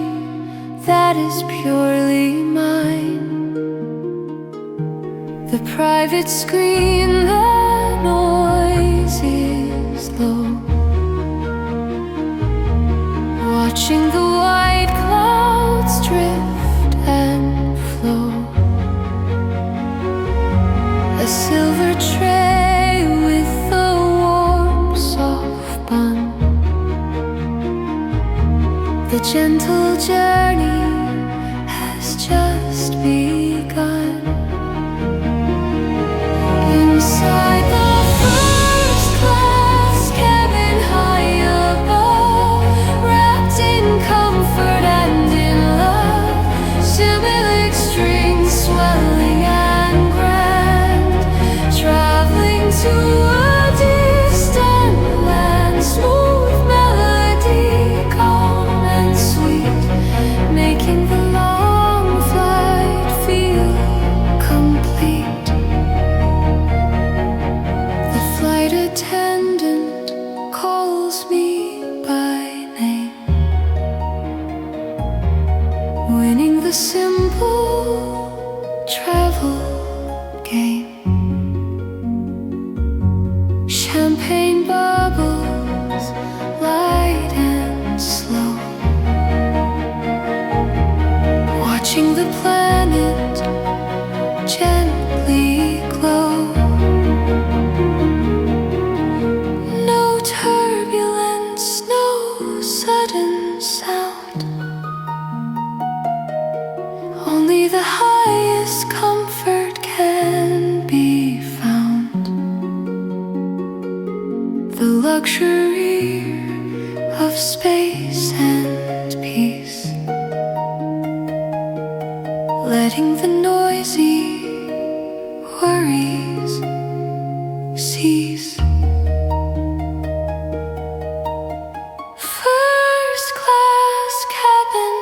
that is purely mine. The private screen, the noise is low. Watching the white clouds drift and flow. A silver tray with a warm, soft bun. The gentle journey has just begun. Inside the first class cabin high above, wrapped in comfort and in love, symbolic strings swelling and grand, traveling to a distant land, smooth melody, calm and sweet, making the long flight feel complete. The flight attendant calls me by name, winning the simple travel game. Champagne bubbles, light and slow. Watching the planet gently glow. No turbulence, no sudden sound. Only the highest comfort can be found. The luxury of space and peace, letting the noisy worries cease. First class cabin,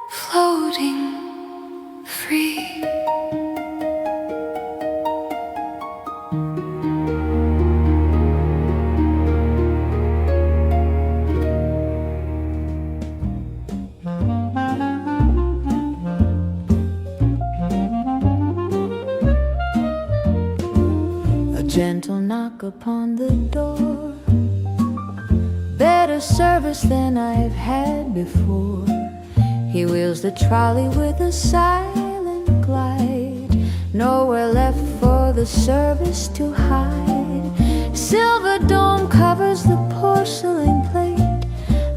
floating free. A gentle knock upon the door, better service than I've had before. He wheels the trolley with a silent glide, nowhere left for the service to hide. Silver dome covers the porcelain plate,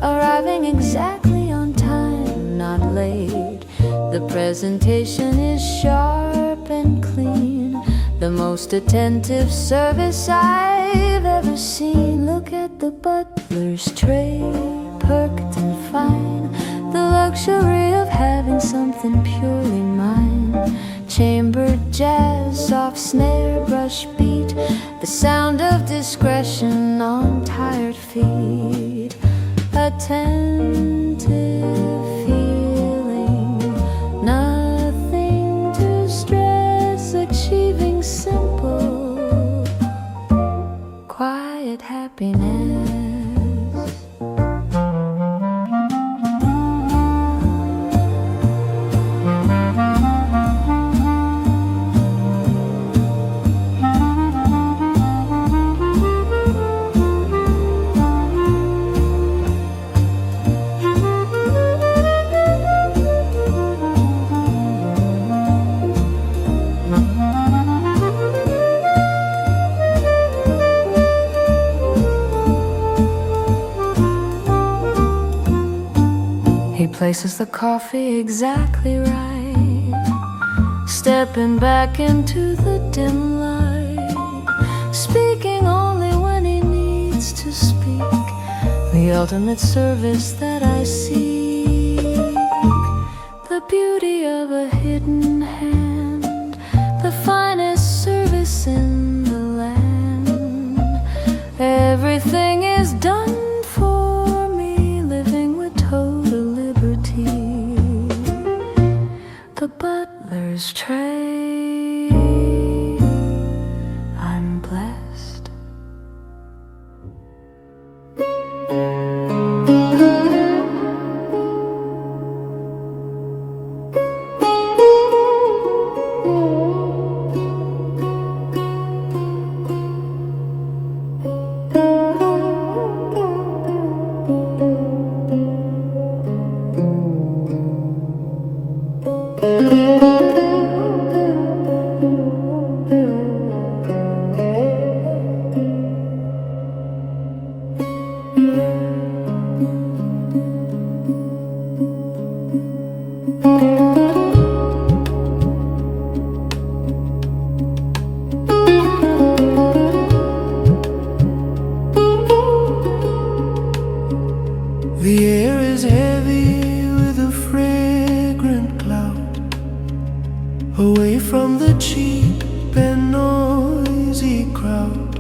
arriving exactly on time, not late. The presentation is sharp and clean, the most attentive service I've ever seen. Look at the butler's tray, perked and fine, the luxury of having something purely mine. Chambered jazz, soft snare, brush beat, the sound of discretion on tired feet. Attentive feeling, nothing to stress, achieving simple, quiet happiness. He places the coffee exactly right, stepping back into the dim light, speaking only when he needs to speak, the ultimate service that I seek, the beauty of a hidden hand, the finest service in the land. Everything is done for me, living with total liberty. The butler's tray, I'm blessed. The air is heavy with a fragrant cloud, away from the cheap and noisy crowd.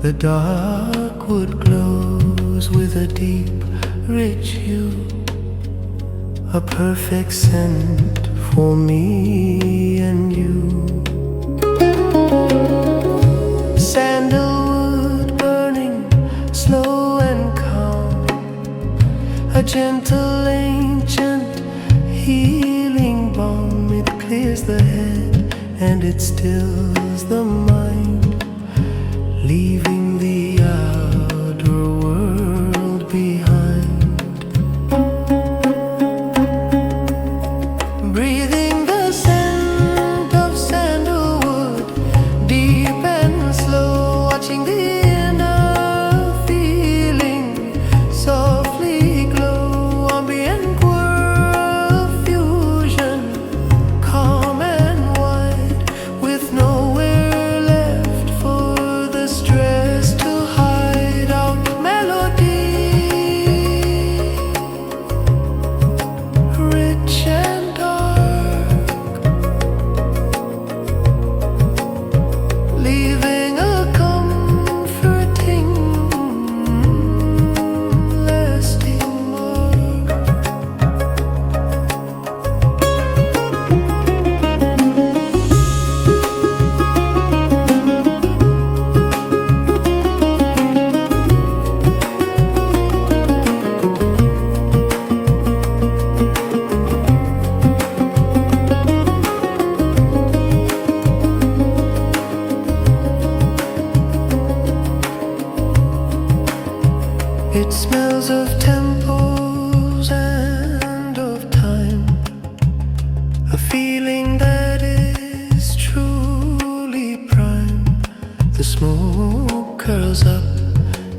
The dark wood glows with a deep, rich hue, a perfect scent for me and you. Sandalwood burning, slow and calm, a gentle, ancient, healing balm. It clears the head and it stills the mind, leaving the outer world behind. Breathing the scent of sandalwood, deep and slow, watching the inner feeling softly glow. Ambient whirl fusion, calm and wide, with nowhere left for the stress to hide out. Melody, rich and dark, leaving a comforting, lasting mark. It smells of temples and of time, a feeling that is truly prime. The smoke curls up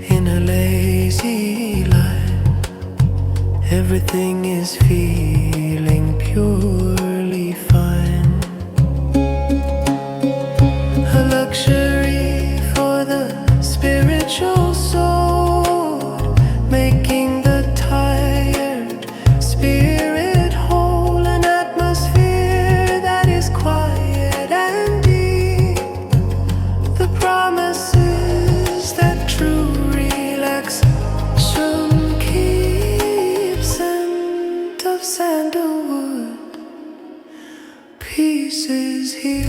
in a lazy line. Everything is feeling purely fine. A luxury for the spiritual soul, making the tired spirit whole. An atmosphere that is quiet and deep, the promises that true relaxation keeps. Scent of sandalwood, peace is here.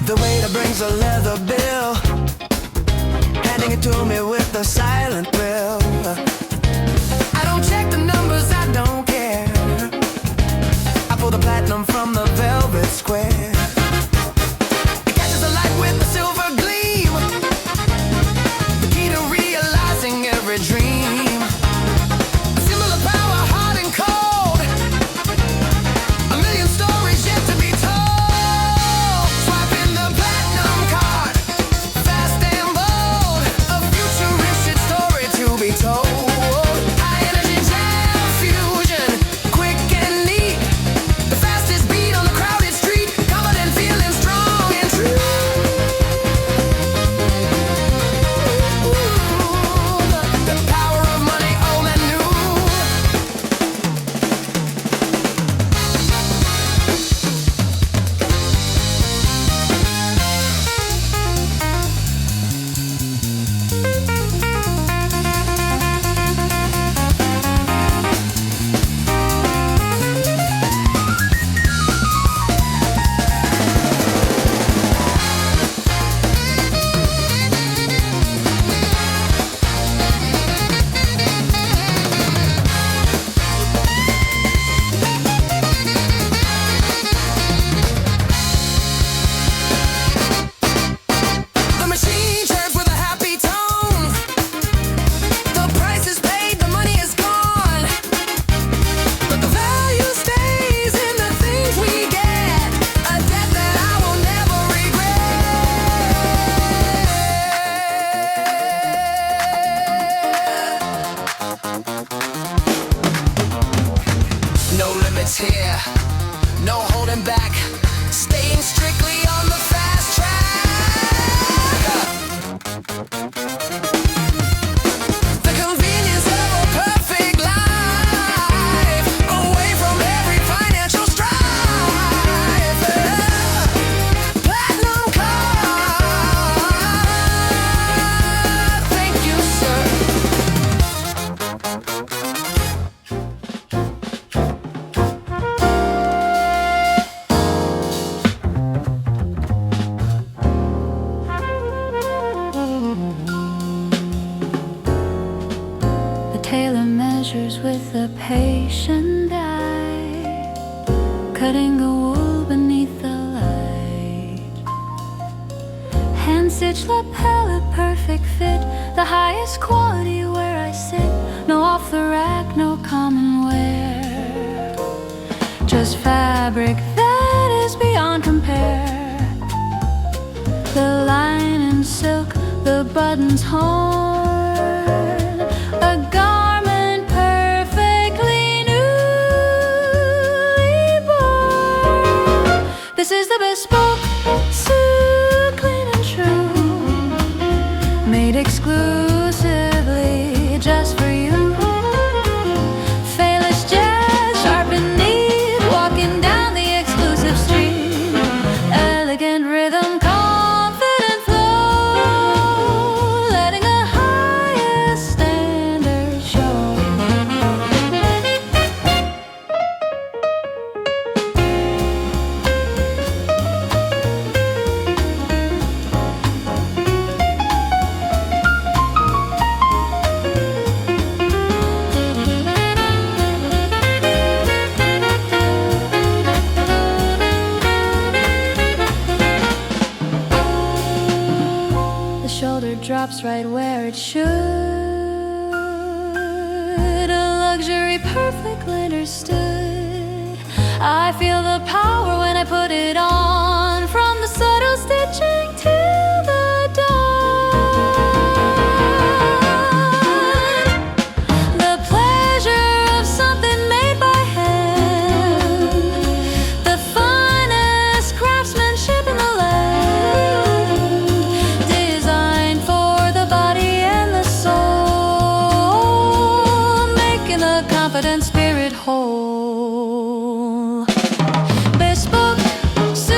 The waiter brings a leather bill, handing it to me with a silent thrill. I don't check the numbers, I don't care. I pull the platinum from the velvet square. It catches the light with a silver gleam, the key to realizing every dream. A symbol of power, hot and cold, a million going back, staying strictly on the fast track. The convenience of a perfect life, away from every financial strife. Platinum card, thank you, sir. The tailor measures with a patient eye, cutting the wool beneath the light. Hand stitch lapel, a perfect fit, the highest quality where I sit. No off the rack, no common wear, just fabric that is beyond compare. The line and silk, the buttons horn, a garment perfectly newly born. This is the bespoke suit, clean and true, made exclusively just for you. Fayless jazz, sharp and neat, walking down the exclusive street. Elegant rhythm, confident flow, letting the highest standard show. The shoulder drops right where it should, a luxury perfectly understood. I feel the power when I put it on, from the subtle stitching till the dawn. The pleasure of something made by hand, the finest craftsmanship in the land, designed for the body and the soul, making the confident spirit whole. Bespoke suit.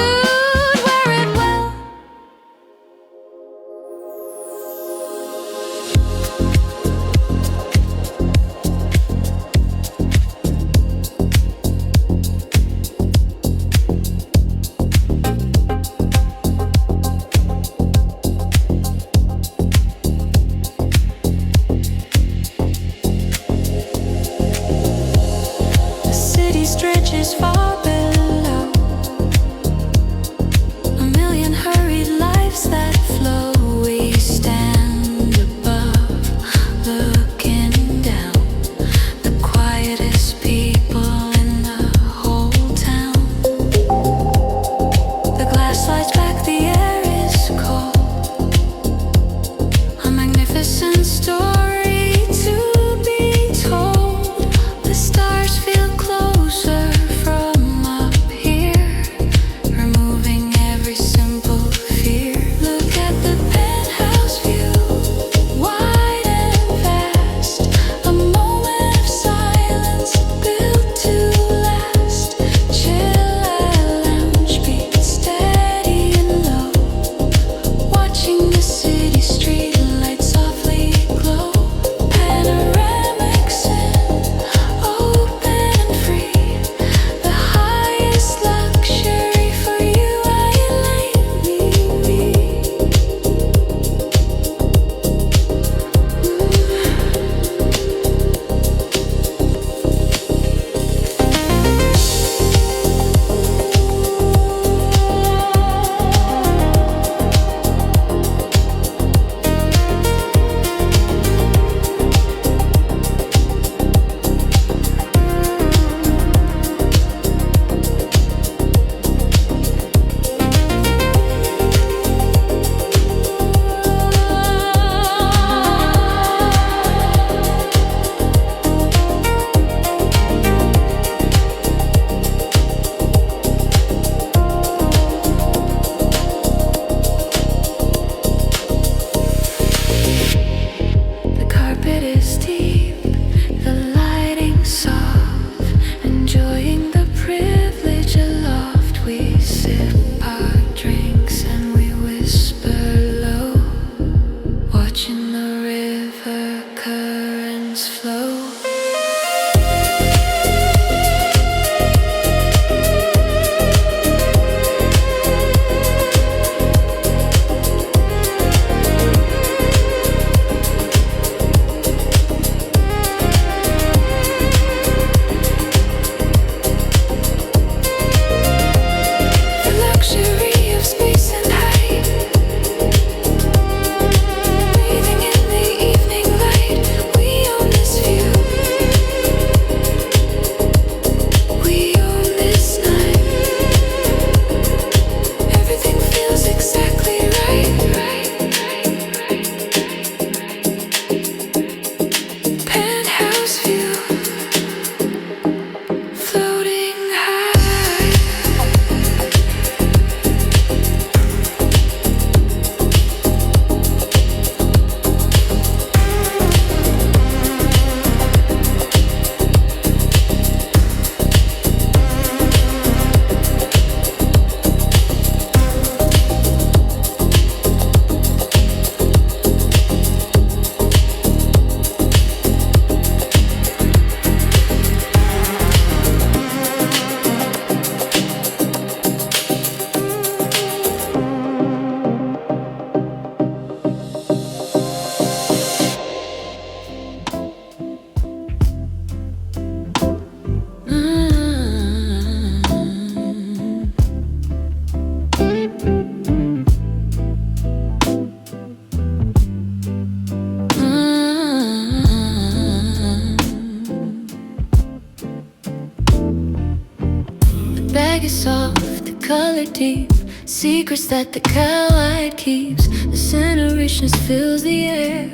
make it soft, the color deep. Secrets that the cowlight keeps. The center richness fills the air.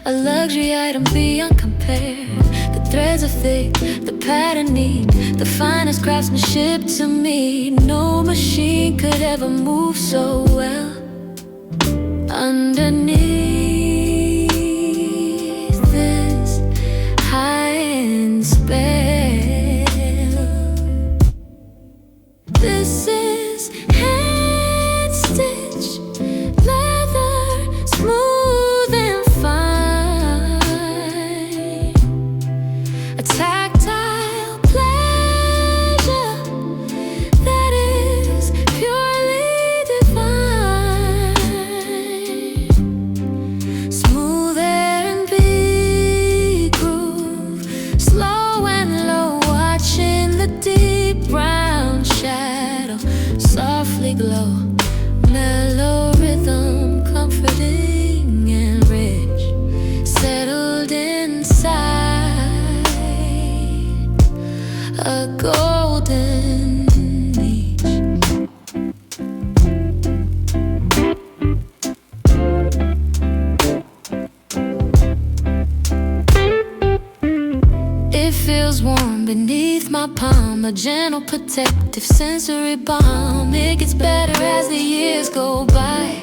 A luxury item beyond compare. The threads are thick, the pattern neat. The finest craftsmanship to me. No machine could ever move so well. Underneath this high-end spell, this is hand-stitched leather, smooth and fine. A tactile pleasure that is purely divine. Smooth air and big groove, slow and low, watching the deep brown shadow softly glow. Mellow rhythm, comforting and rich, settled inside a golden niche. It feels warm beneath my palm, a gentle protective sensory balm. It gets better as the years go by,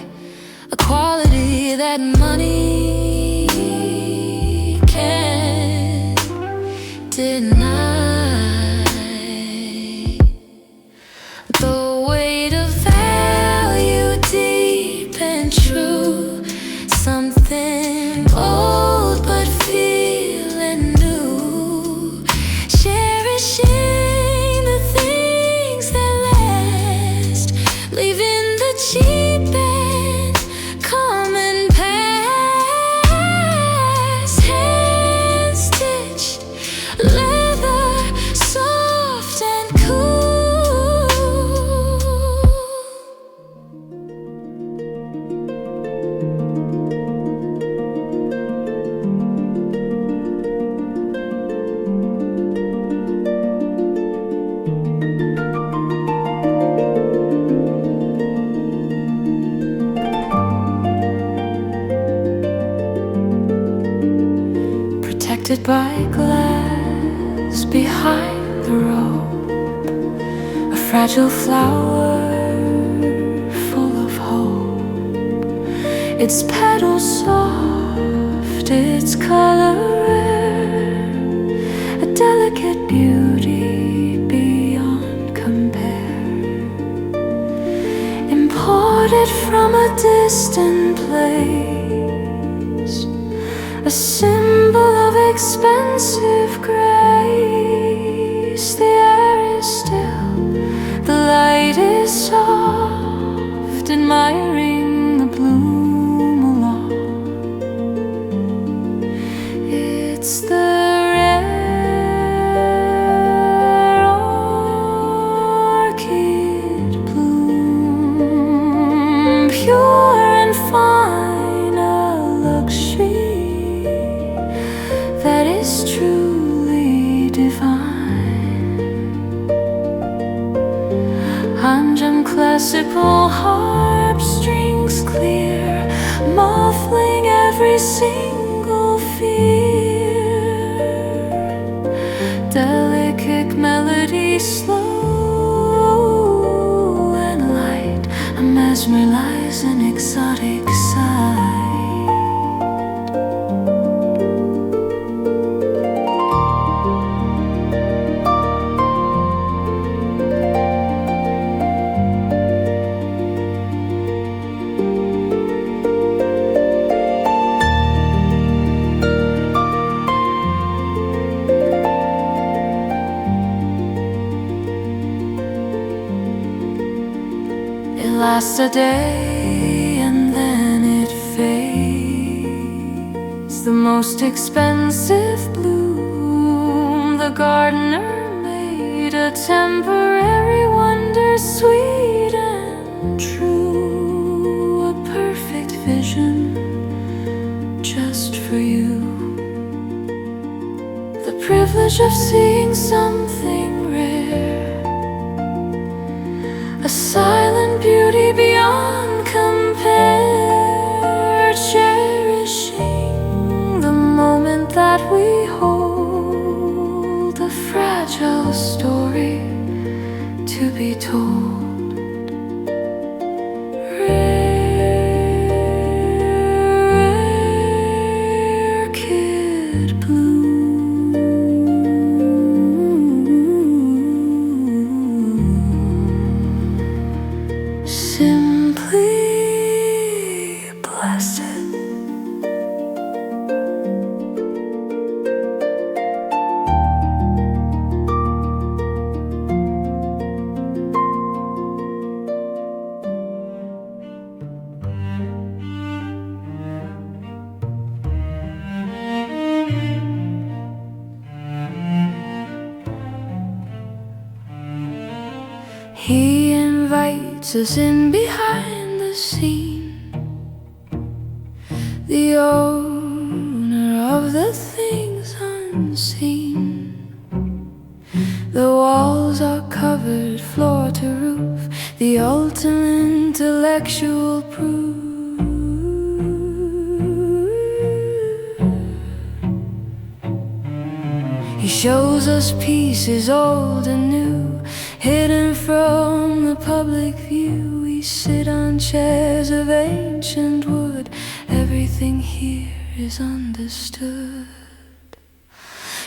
a quality that money can't deny. The weight of value deep and true, something old but feeling new. Cherishing the things that last, leaving the cheap and common past. Hand stitched leather, soft and cool. Protected by glass behind the robe, a fragile flower full of hope. Its petals soft, its color rare, a delicate beauty beyond compare. Imported from a distant place, a symbol of expensive grace. The air is still, the light is soft, admiring the bloom along. It's the rare orchid bloom, pure and fine, a luxury that is truly divine. Anjam classical harp strings clear, muffling every single fear. Delicate melody, slow and light, a mesmerizing exotic sight. Lasts a day and then it fades. The most expensive bloom the gardener made, a temporary wonder, sweet and true. A perfect vision just for you. The privilege of seeing something rare, silent beauty beyond compare, cherishing the moment that we hold, a fragile story to be told. He invites us in behind the scene, the owner of the things unseen. The walls are covered floor to roof, the ultimate intellectual proof. He shows us pieces old and new, hidden from the public view. We sit on chairs of ancient wood, everything here is understood.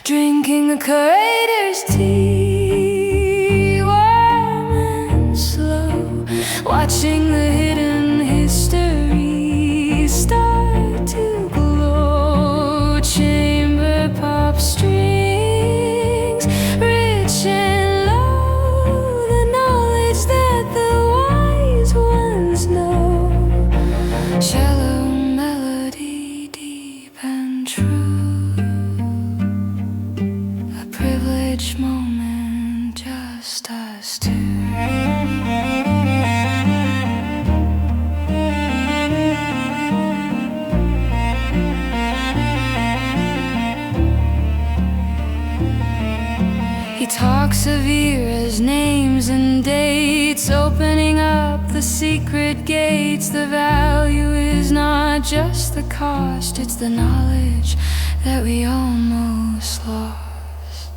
Drinking a curator's tea, warm and slow, watching the hidden history start to glow. Chamber pop strings, rich and low, the knowledge that the wise ones know. Shallow melody, deep and true, a privileged moment, just us two. He talks of eras, names and dates, opening up the secret gates. The value is not just the cost, it's the knowledge that we almost lost.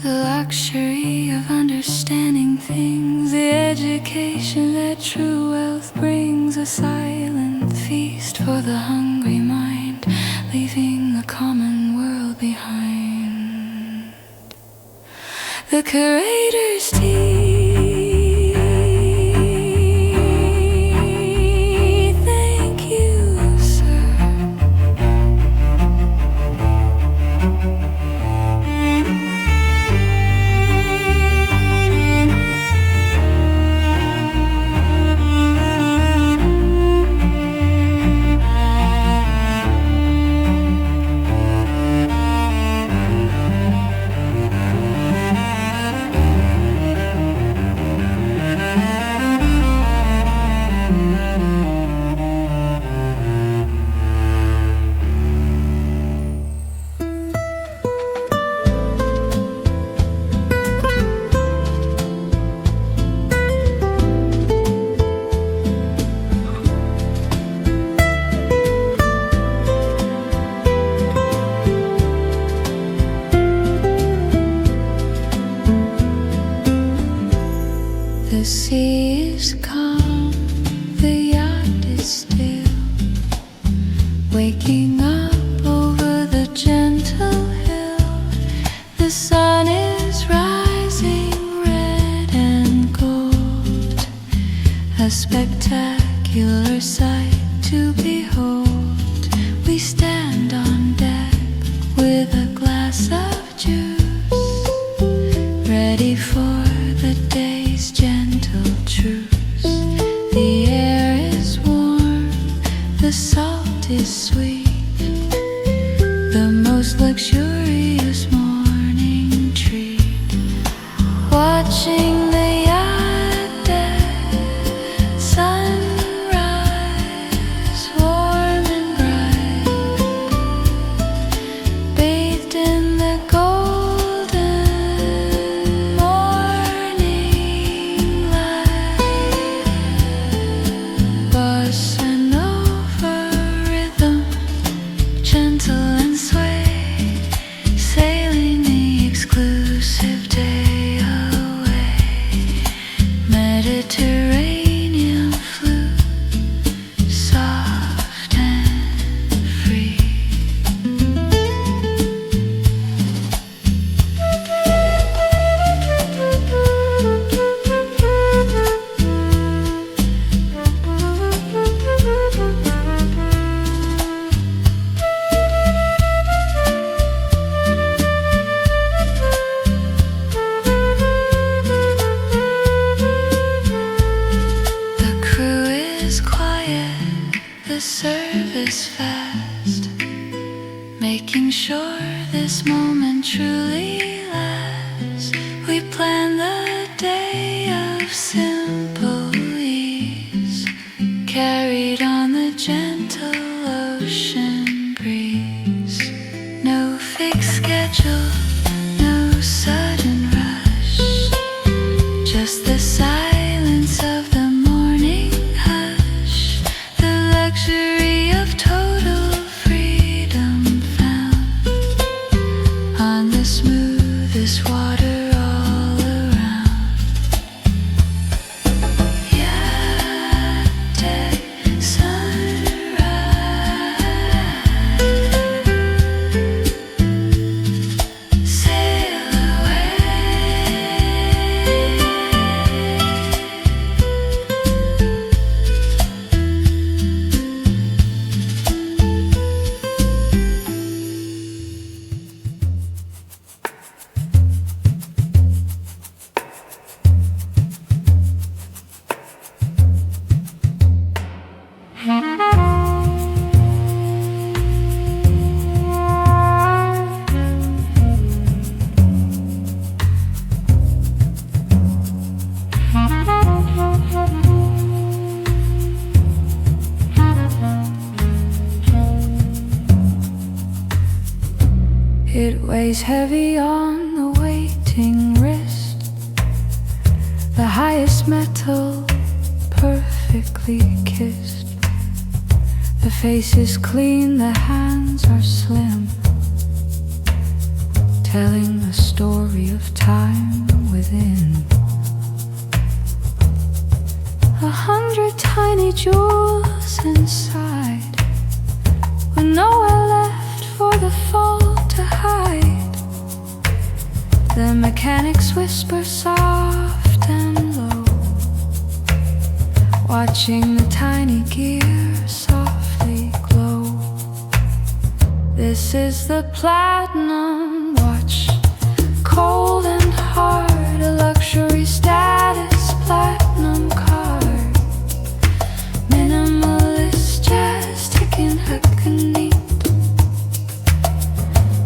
The luxury of understanding things, the education that true wealth brings. A silent feast for the hungry mind, leaving the common world behind. The curator's tea, thank you, sir. The sea is calm, the yacht is still, waking up over the gentle hill. The sun is rising red and gold, a spectacular sight to behold. We stand on deck with a glass of juice, ready for the day's gentle truce. The air is warm Mediterranean flute, soft and free. The crew is quiet, the service fast, making sure this moment truly lasts. We plan the day of simple ease, carried on the gentle ocean breeze. No fixed schedule, no sudden rush, just the silence of the morning hush, the luxury of total freedom found on the smoothest water all around. Yacht sunrise, sail away. It weighs heavy on the waiting wrist, the highest metal perfectly kissed. The face is clean, the hands are slim, telling a story of time within. 100 tiny jewels inside, with nowhere left for the fall to hide. The mechanics whisper soft and low, watching the tiny gear softly glow. This is the platinum watch, cold and hard, a luxury status platinum card. Minimalist jazz ticking Hackney,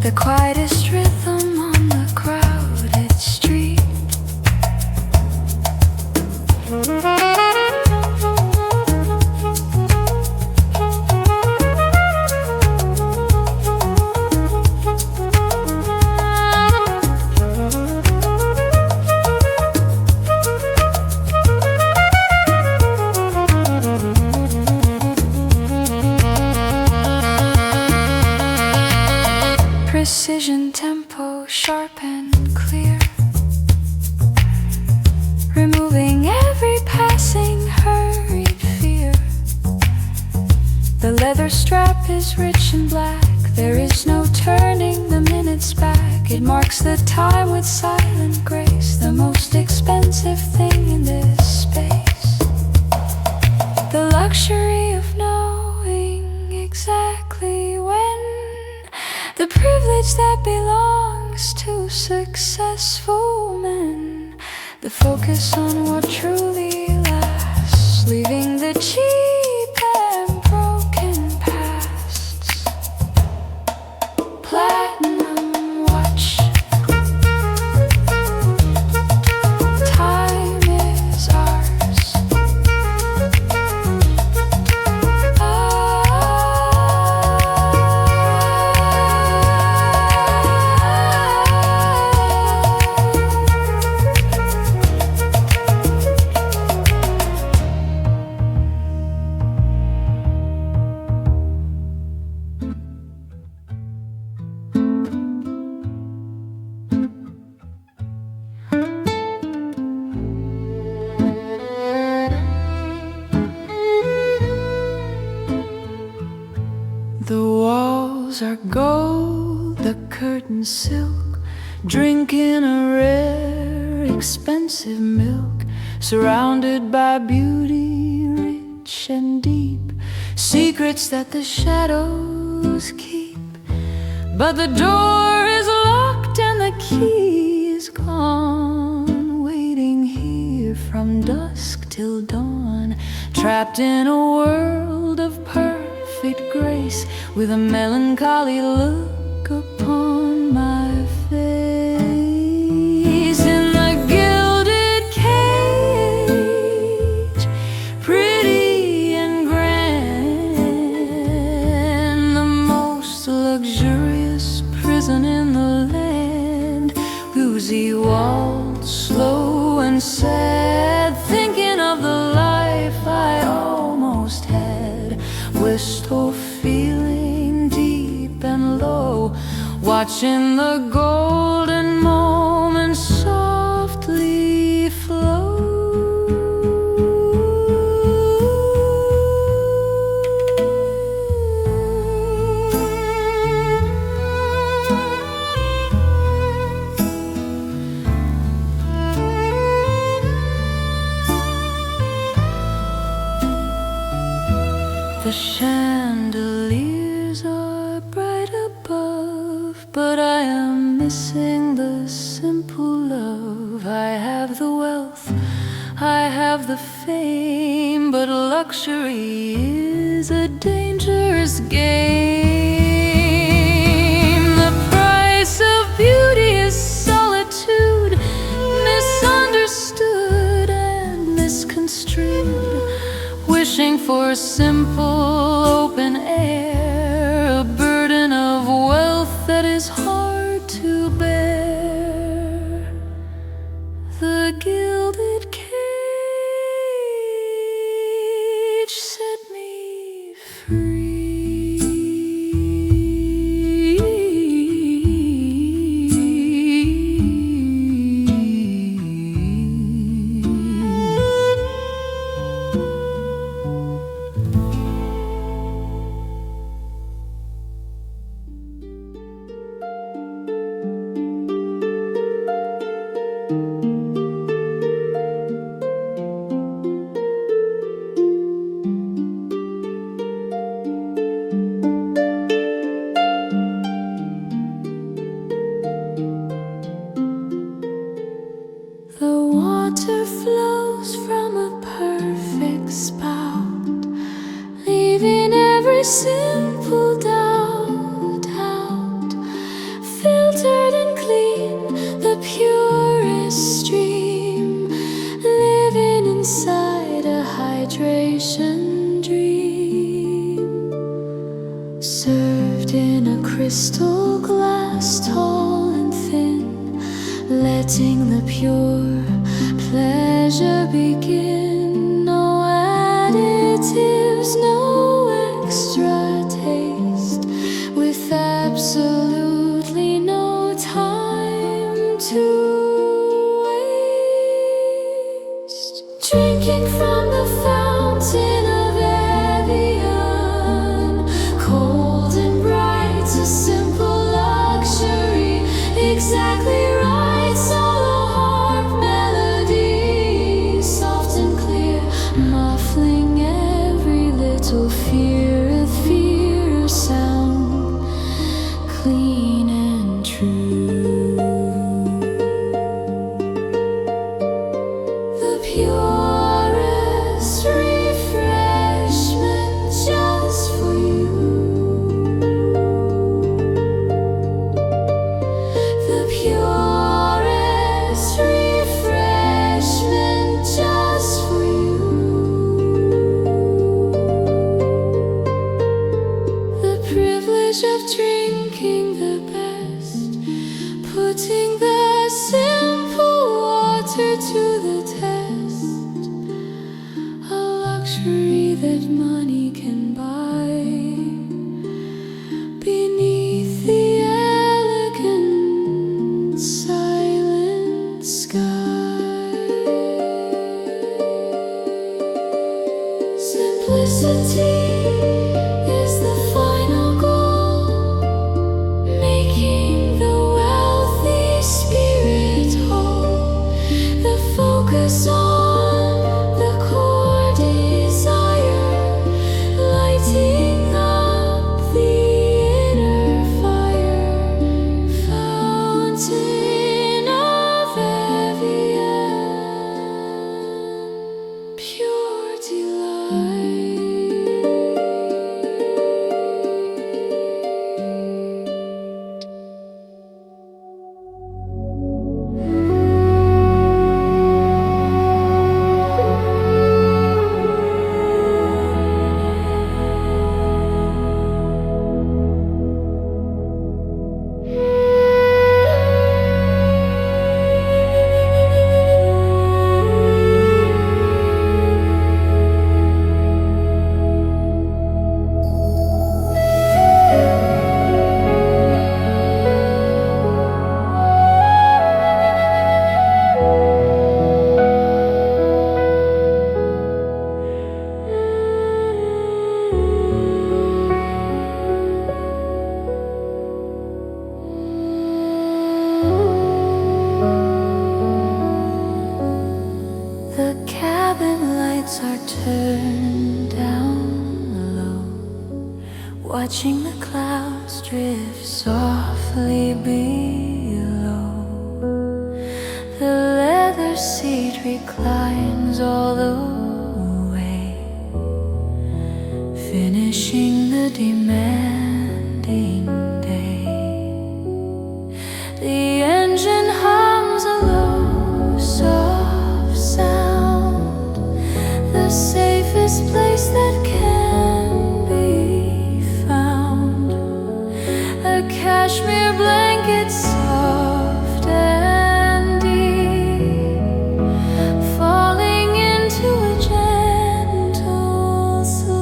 the quietest rhythm on the crowded street. Precision, tempo, sharp and clear, removing every passing hurried fear. The leather strap is rich and black, there is no turning the minutes back. It marks the time with silent grace, the most expensive thing in this space. The luxury of knowing exactly when, the privilege that belongs to successful men. The focus on what truly lasts, leaving the cheap and broken pasts. Platinum watch, time is ours. walls are gold, the curtains silk, drinking a rare, expensive milk, surrounded by beauty rich and deep, secrets that the shadows keep. But the door is locked and the key is gone, waiting here from dusk till dawn, trapped in a world of perfect grace, with a melancholy look upon my face. In the gilded cage, pretty and grand, the most luxurious prison in the land, Lucy waltz slow and sad, thinking of the life I almost had, wistful feeling deep and low, watching the golden moments softly flow. The chandeliers are bright above, but I am missing the simple love. I have the wealth, I have the fame, but luxury is a dangerous game. The price of beauty is solitude, misunderstood and misconstrued, wishing for simple open air, a burden of wealth that is hard to bear. The gilded cage set me free. Simple doubt out, filtered and clean, the purest stream, living inside a hydration dream, served in a crystal glass, tall and thin, letting the pure pleasure begin. No additives, no extra taste, with absolutely no time to waste. Drinking from the fountain of Evian, cold and bright, a simple luxury, exactly right. Solo harp melody, soft and clear, muffling every little fear. Sound clean and true. The purest refreshment just for you. The purest refreshment just for you. Of drinking the best, putting the simple water to the test, a luxury that money can buy, beneath the elegant silent sky. Simplicity is the final goal. cabin lights are turned down low, watching the clouds drift softly below. The leather seat reclines all the way, finishing the demanding day. The engine hums a low, soft sound, the safest place that can be found. A cashmere blanket soft and deep, falling into a gentle sleep.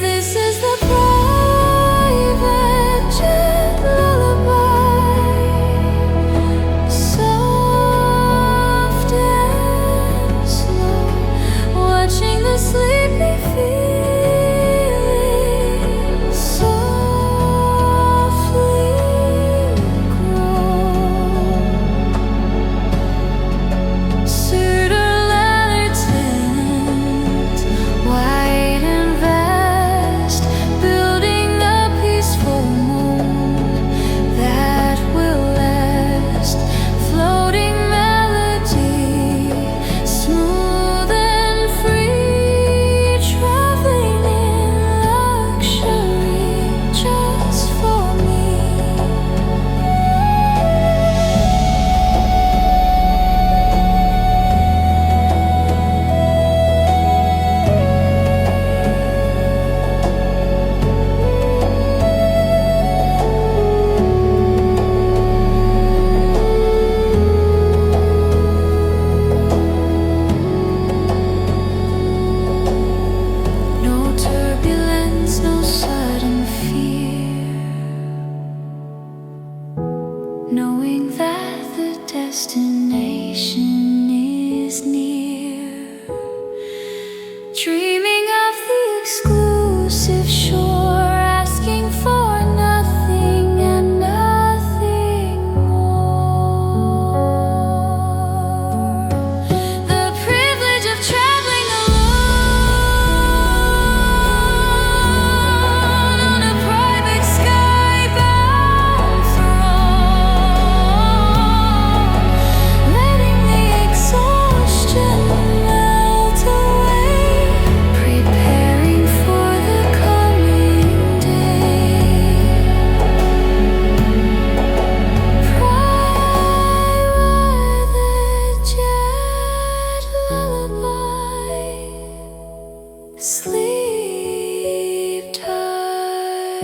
This is the private jet lullaby, soft and slow, watching the sleepy feeling softly grow. Cedar lanterns, white and vast, building a peaceful moon that will last. Floating melody, smooth and free, traveling in luxury just for me. No turbulence, no sudden fear, knowing that the destination is near. Dreaming of the exclusive shore, asking for nothing and nothing more. The privilege of traveling alone on a private skybound throne, letting the exhaustion melt away, preparing for the coming day. Private jet lullaby, sleep tight.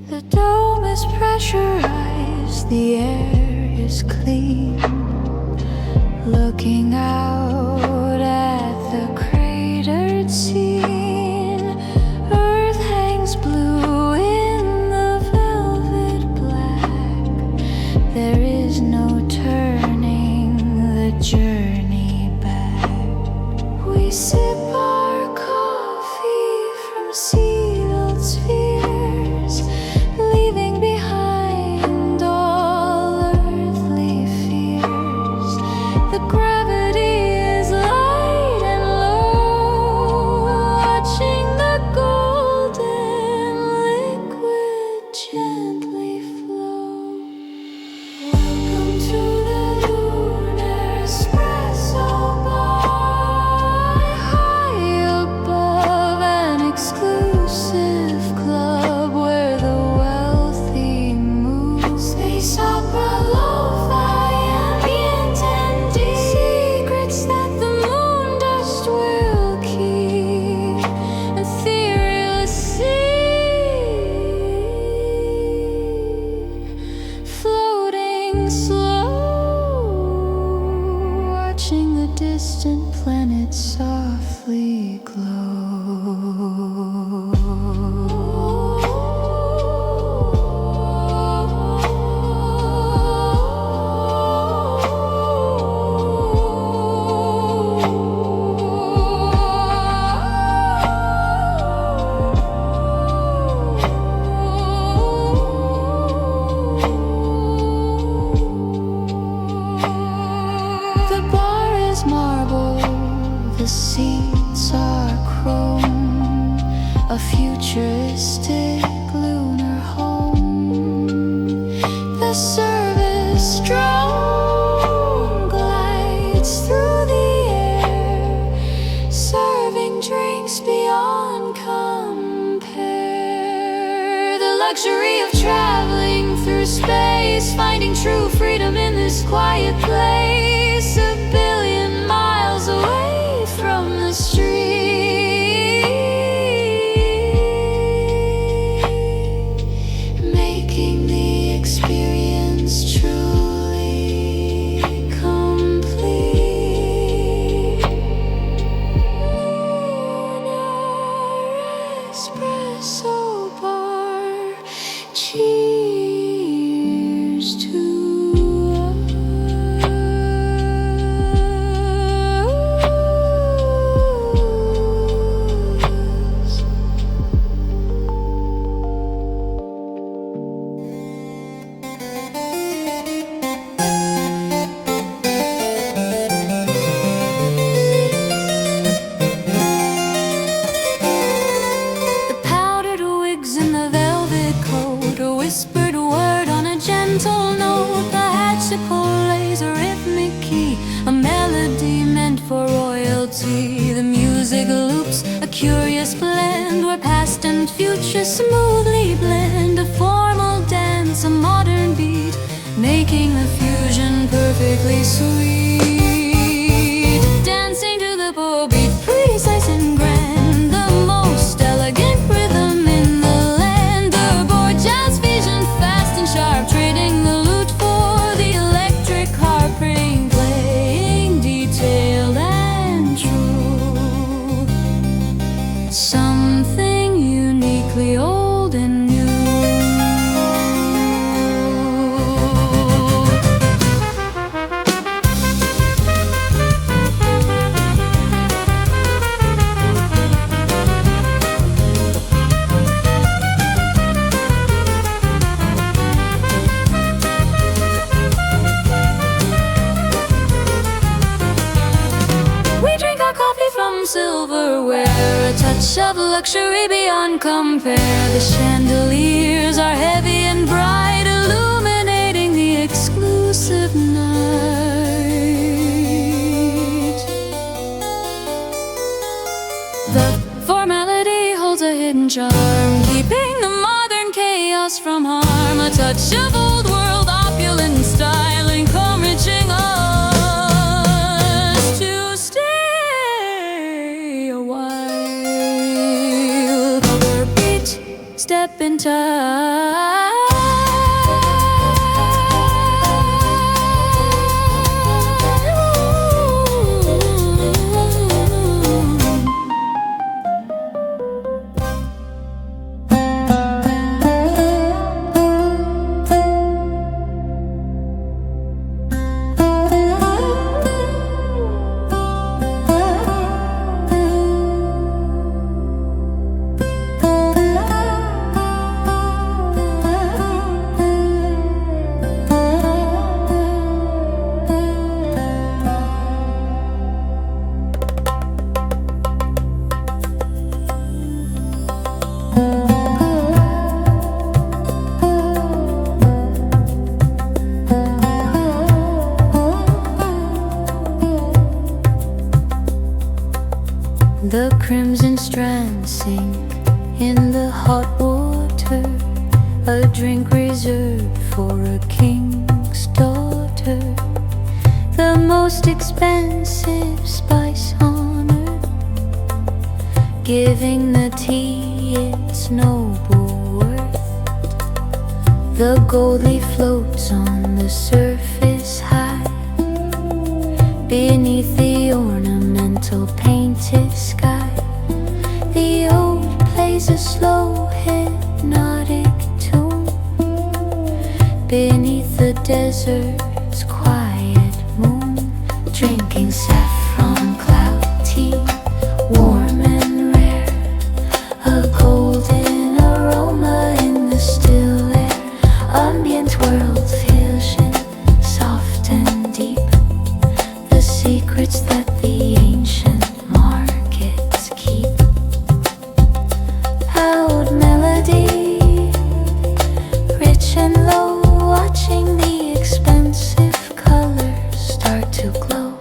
The dome is pressurized, the air is clean. Looking out at the cratered scene, Earth hangs blue in the velvet black. There is no turning the journey back. We sip our coffee from sealed spheres, leaving behind all earthly fears. The gravity is light and low, watching the golden liquid gently flow. Welcome to the Lunar Espresso Bar, high above an exclusive club. slow, watching the distant planets softly glow. The seats are chrome, a futuristic lunar home. The service drone glides through the air, serving drinks beyond compare. The luxury of traveling through space, finding true freedom in this quiet place, a billion miles away from the street, making the experience truly complete. Lunar Espresso Bar, cheers to future smoothly blend, a formal dance, a modern beat, making the fusion perfectly sweet. Dancing to the beat, precise and grand, the most elegant rhythm in the land. The board jazz vision, fast and sharp, trading the lute for the electric harp, playing detailed and true. Something uniquely old and new. We drink our coffee from silverware, a touch of luxury beyond compare. The chandeliers are heavy and bright, illuminating the exclusive night. The formality holds a hidden charm, keeping the modern chaos from harm. A touch of old world opulent style, encouraging us to stay a while. Color beat, step in time. The crimson strands sink in the hot water, a drink reserved for a king's daughter. The most expensive spice on earth, giving the tea its noble worth. The gold leaf floats on the surface high, beneath the ornamental painted sky. The oud plays a slow hypnotic tune beneath the desert's quiet moon. Drinking saffron cloud tea, warm and rare, a golden aroma in the still air. Ambient world vision, soft and deep, the secrets that the ancient markets keep. Loud melody, rich and low, watching the expensive colors start to glow.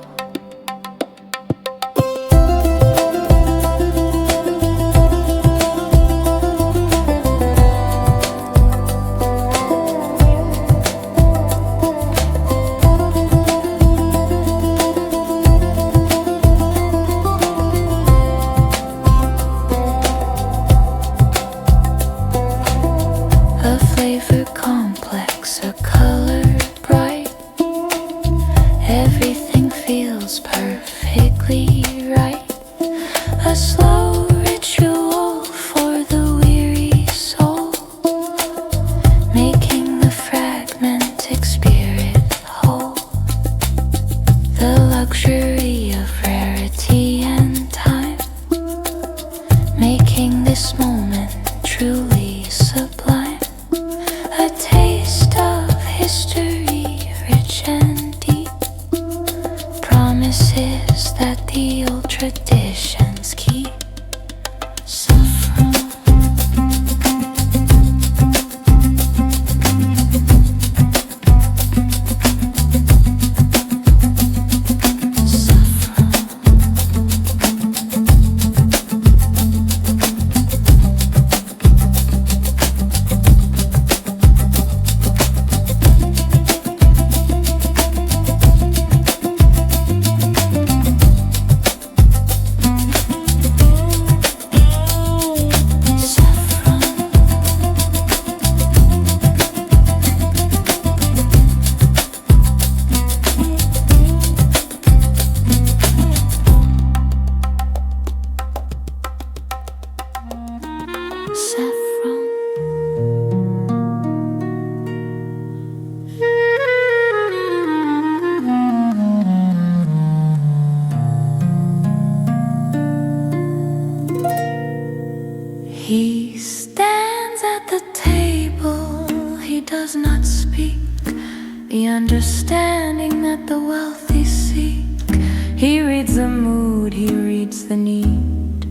A flavor complex, a color bright, everything feels perfectly right. A slow ritual for the weary soul, making the fragmented spirit whole. The luxury of rarity and time, making this moment truly sublime. A taste of history, rich and deep, promises that the old traditions keep. Saffron, saffron. He stands at the table, he does not speak, the understanding that the wealthy seek. He reads the mood, he reads the need,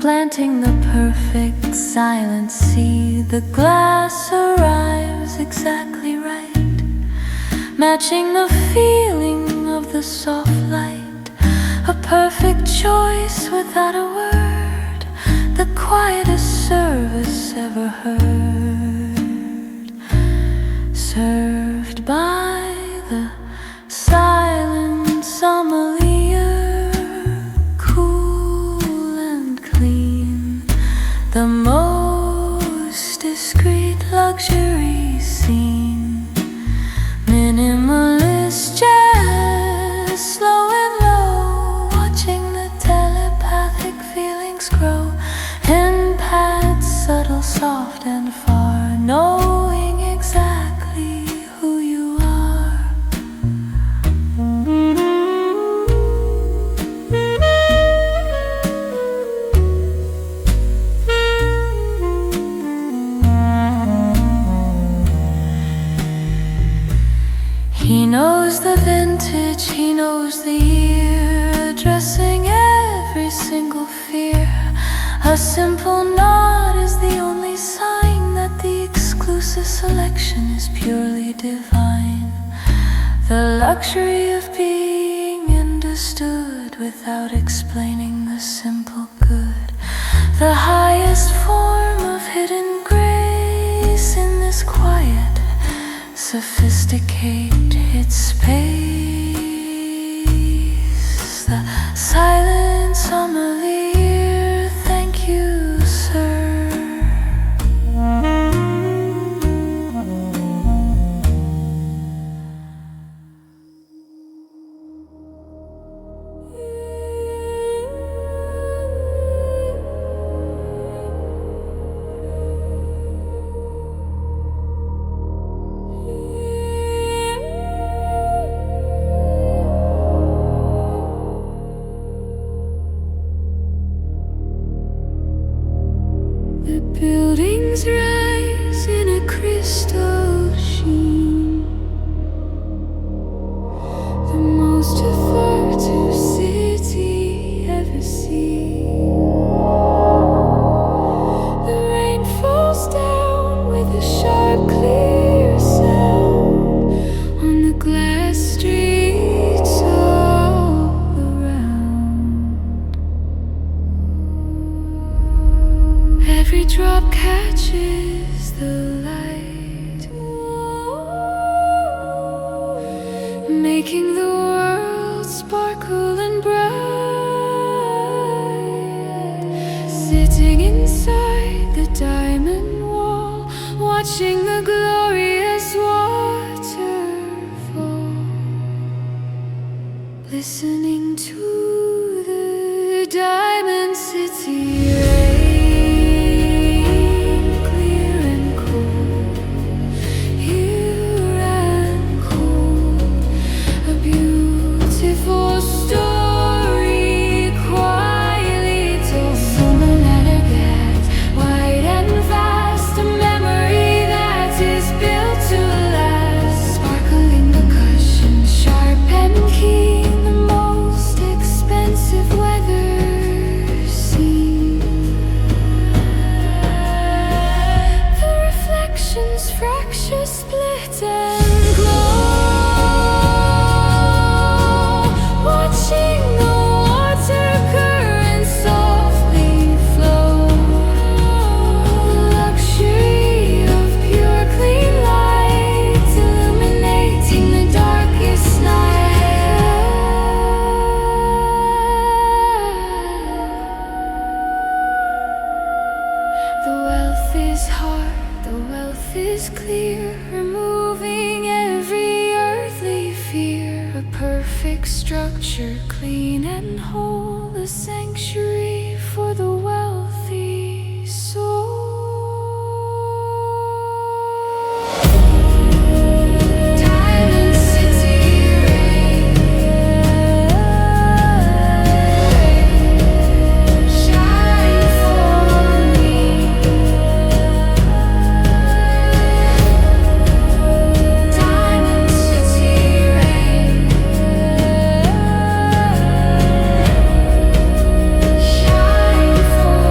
planting the perfect silent seed. The glass arrives exactly right, matching the feeling of the soft light. A perfect choice without a word, the quietest service ever heard, served by the silent sommelier, cool and clean, the most discreet luxury scene. Minimalist jazz, slow and low, watching the telepathic feelings grow. In pads, subtle, soft and far, knowing exactly who you are. He knows the vintage, he knows the year, addressing every single fear. A simple nod is the only sign that the exclusive selection is purely divine. The luxury of being understood without explaining the simple good. The highest form of hidden grace in this quiet, sophisticated space. The silent sommelier, thank you, sir. Buildings rise in a crystal sheen, the most furtive city ever seen. The rain falls down with a sharp, clear sound on the glass streets all around. Every drop catches the light, making the world sparkle and bright. Sitting inside the diamond wall, watching the glorious waterfall, listening to the diamond city rain, clear and cool, here and cold. A beautiful story quietly told. Summer ladder gets wide and vast, a memory that is built to last. Sparkling the cushion, sharp and keen, the most expensive weather seen. The reflections fracture, split and glow, watching the water current softly flow. The luxury of pure clean light, illuminating the darkest night. The wealth is hard, the wealth is clear, removing every earthly fear. A perfect structure, clean and whole, a sanctuary for the wealthy soul. Diamond City rain, shine for me. Diamond City rain, shine for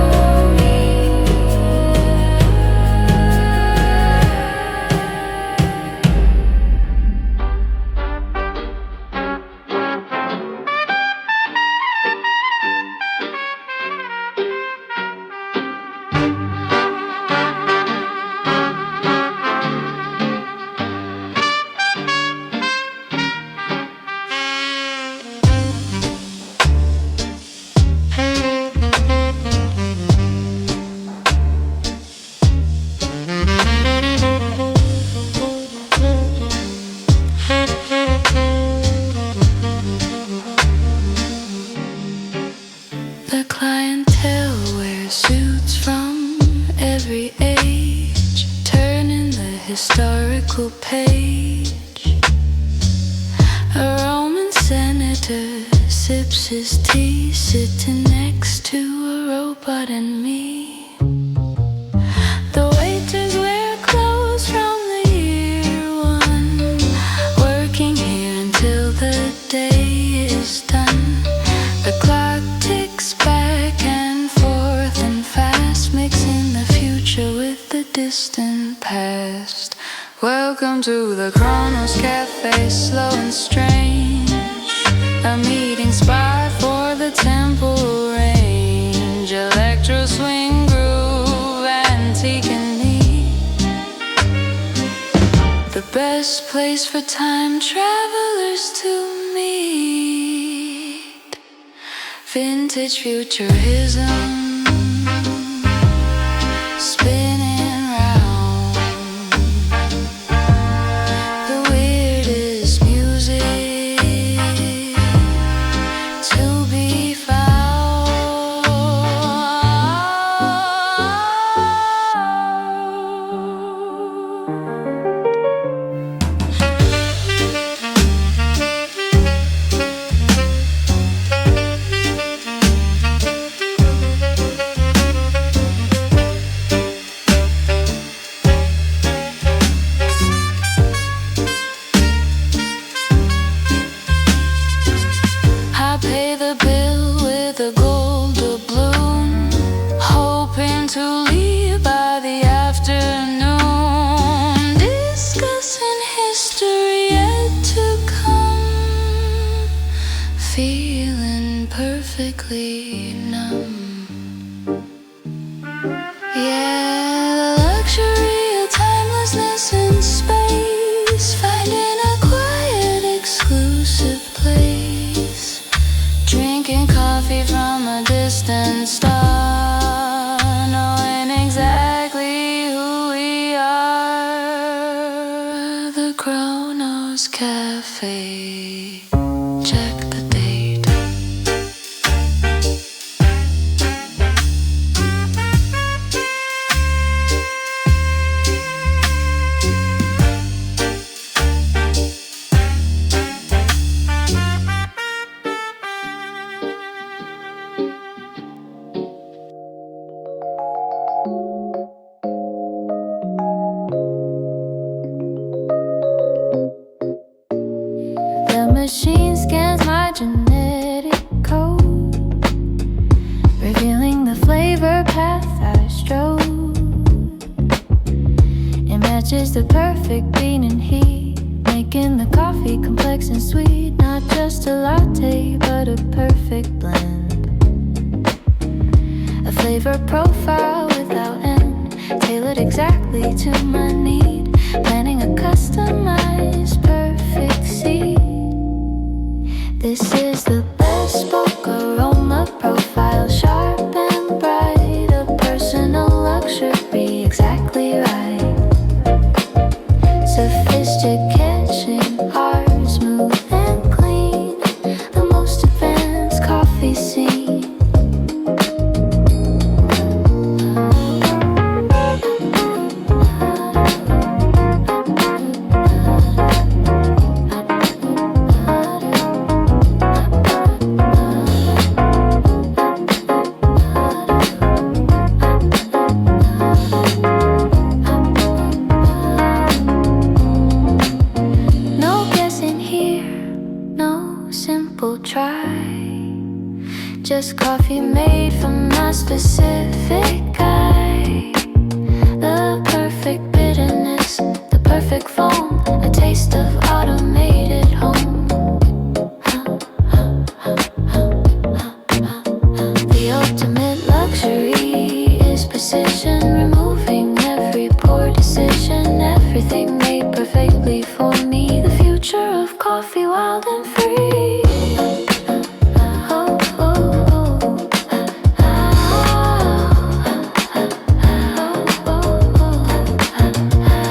me. The clientele wears suits from every age, turning the historical page. A Roman senator sips his tea, sitting next to a robot and me. The waiters wear clothes from the year one, working here until the day is done. The clock ticks back and forth and fast, mixing the future with the distant past. Welcome to the Chronos Cafe, slow and strange, a meeting spot for the temple range. Electro swing groove, antique and neat, the best place for time travelers to meet. Vintage futurism, spinning round, the weirdest music to be found. Chronos Cafe. Check the date. The machine scans my genetic code, revealing the flavor path I strode. It matches the perfect bean and heat, making the coffee complex and sweet. Not just a latte, but a perfect blend. A flavor profile without end, tailored exactly to my need. Planning a customized perfect seed. This is the bespoke aroma profile, sharp and bright, a personal luxury, exactly right. Sophistication, hard, smooth and clean, the most advanced coffee scene. Just coffee made from my specific guy. The perfect bitterness, the perfect foam, a taste of automated home. The ultimate luxury is precision, removing every poor decision. Everything made perfectly for me. The future of coffee, wild and free.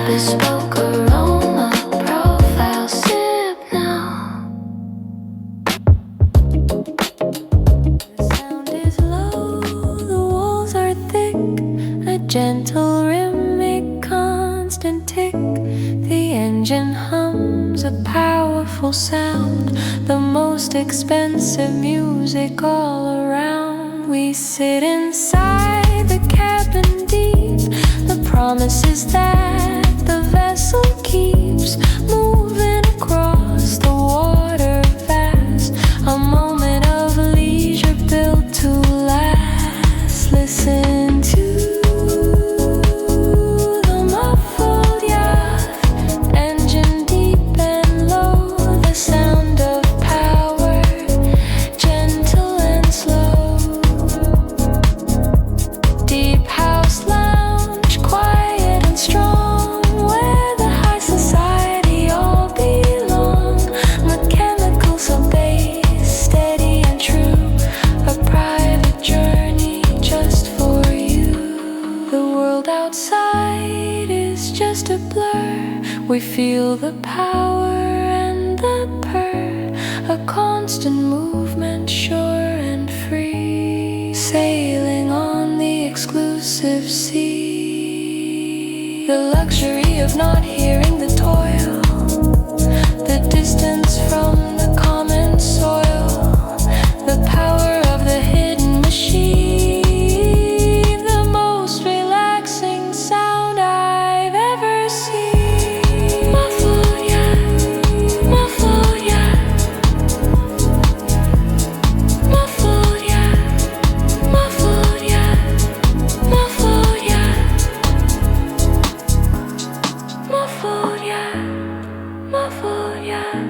Bespoke aroma profile, sip now. The sound is low, the walls are thick, a gentle rhythmic constant tick. The engine hums a powerful sound, the most expensive music all around. We sit inside the cabin deep, the promise is that the vessel keeps moving across the water vast, a moment of leisure built to last. Listen to the muffled yacht, engine deep and low, the sound of power, gentle and slow. Deep house lounge, quiet and strong, where the high society all belong. Mechanical so base, steady and true, a private journey just for you. The world outside is just a blur, we feel the power and the purr, a constant movement, sure and free, sailing on the exclusive sea. The luxury of not hearing the toil, the distance from the common soil, the power of the hidden machine, the most relaxing sound I've ever seen. Muffled yacht, muffled yacht, muffled yacht, muffled yacht, muffled yacht, muffled yacht, muffled yacht.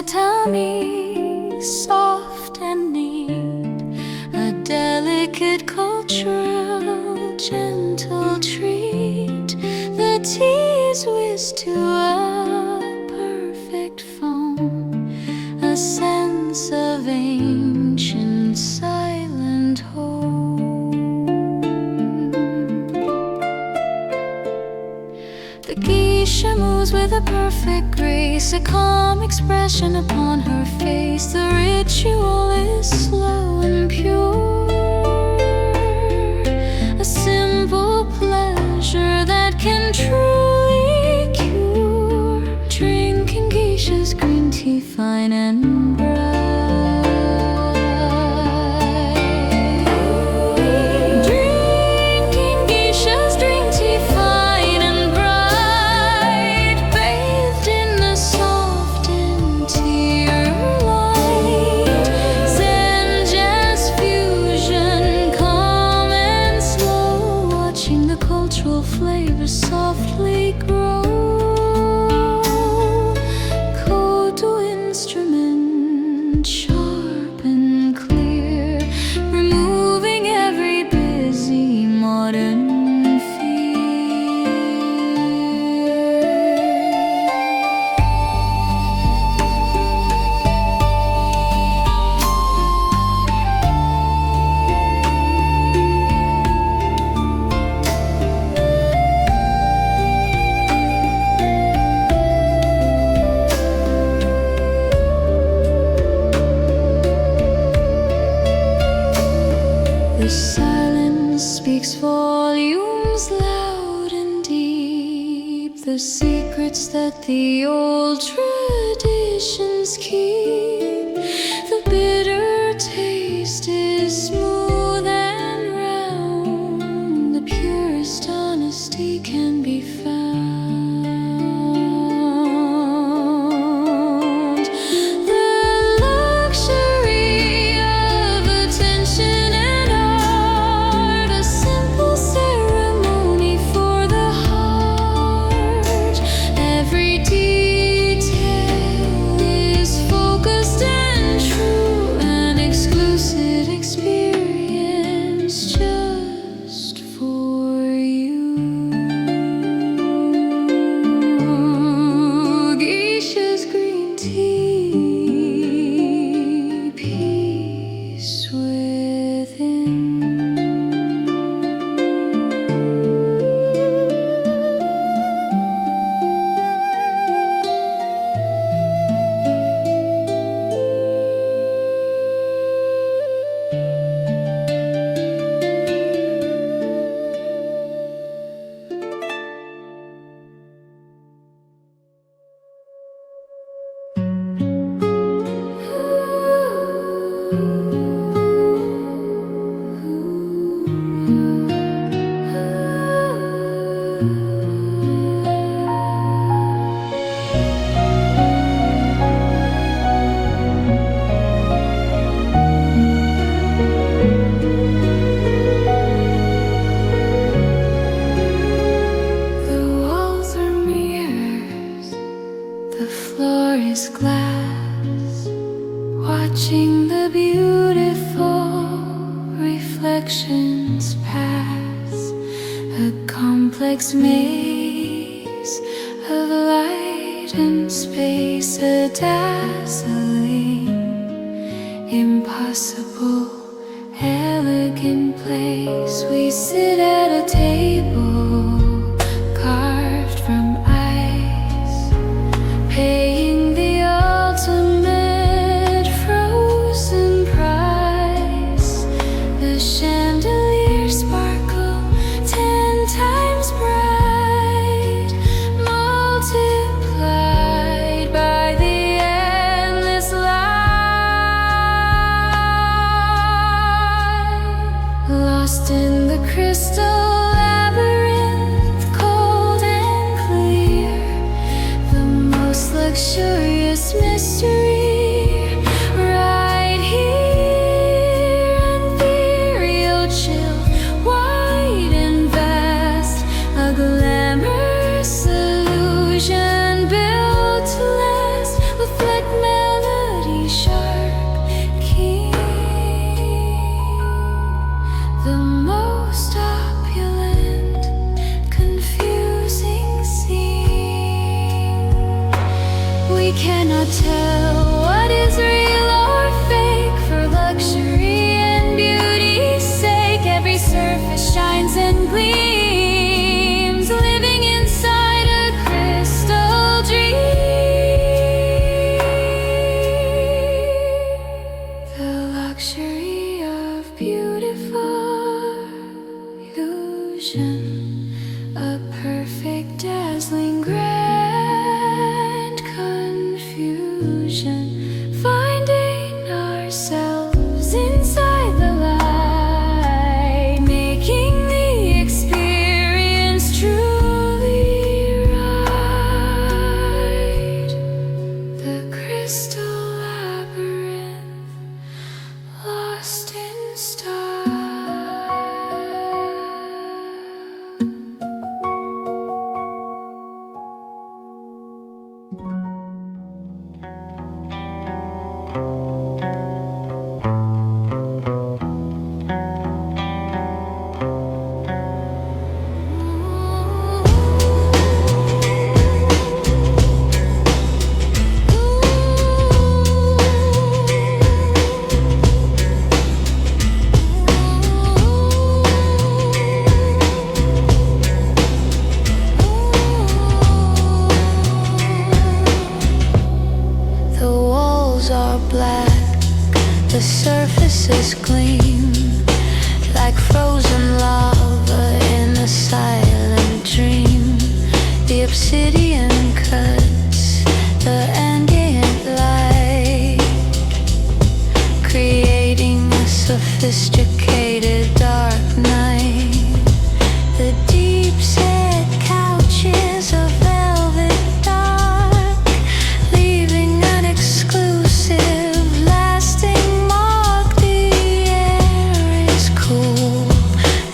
tatami, soft and neat, a delicate cultural gentle treat. The tea is whisked to a perfect foam, a sense of ancient silent home. The geisha moves with a perfect grace, a calm expression upon her face. The ritual is slow and pure, a simple pleasure that can truly cure. Drinking geisha's green tea fine and bright. Drinking geisha's green tea fine and bright, bathed in the soft interior light. Zen jazz fusion, calm and slow, watching the cultural flavors softly grow. Koto instrument, sharp and clear, removing every busy modern fear. The silence speaks volumes loud and deep, the secrets that the old traditions keep. The bitter taste is smooth and round, the purest honesty can be found. The luxury of attention and art, a simple ceremony for the heart. Every detail is focused and true, an exclusive experience just for you. Geisha's green tea, peace within. The walls are mirrors, the floor is glass, watching the beautiful reflections pass, a complex maze of light and space, a dazzling, impossible, elegant place. We sit at a table carved from ice, paying the ultimate frozen price. The chandelier sparkle 10 times bright, multiplied by the endless light. Lost in the crystal labyrinth, cold and clear, the most luxurious mystery right here. Ethereal chill, wide and vast, a glamorous illusion built to last, with light melt illusion, a perfect dazzling grand confusion, finding ourselves inside the light, making the experience truly right. The Crystal Labyrinth, lost in style. The walls are black, the surfaces gleam like frozen lava in a silent dream. The obsidian cuts the ambient light, creating a sophisticated dark night. The deep set couches of velvet dark, leaving an exclusive lasting mark. The air is cool,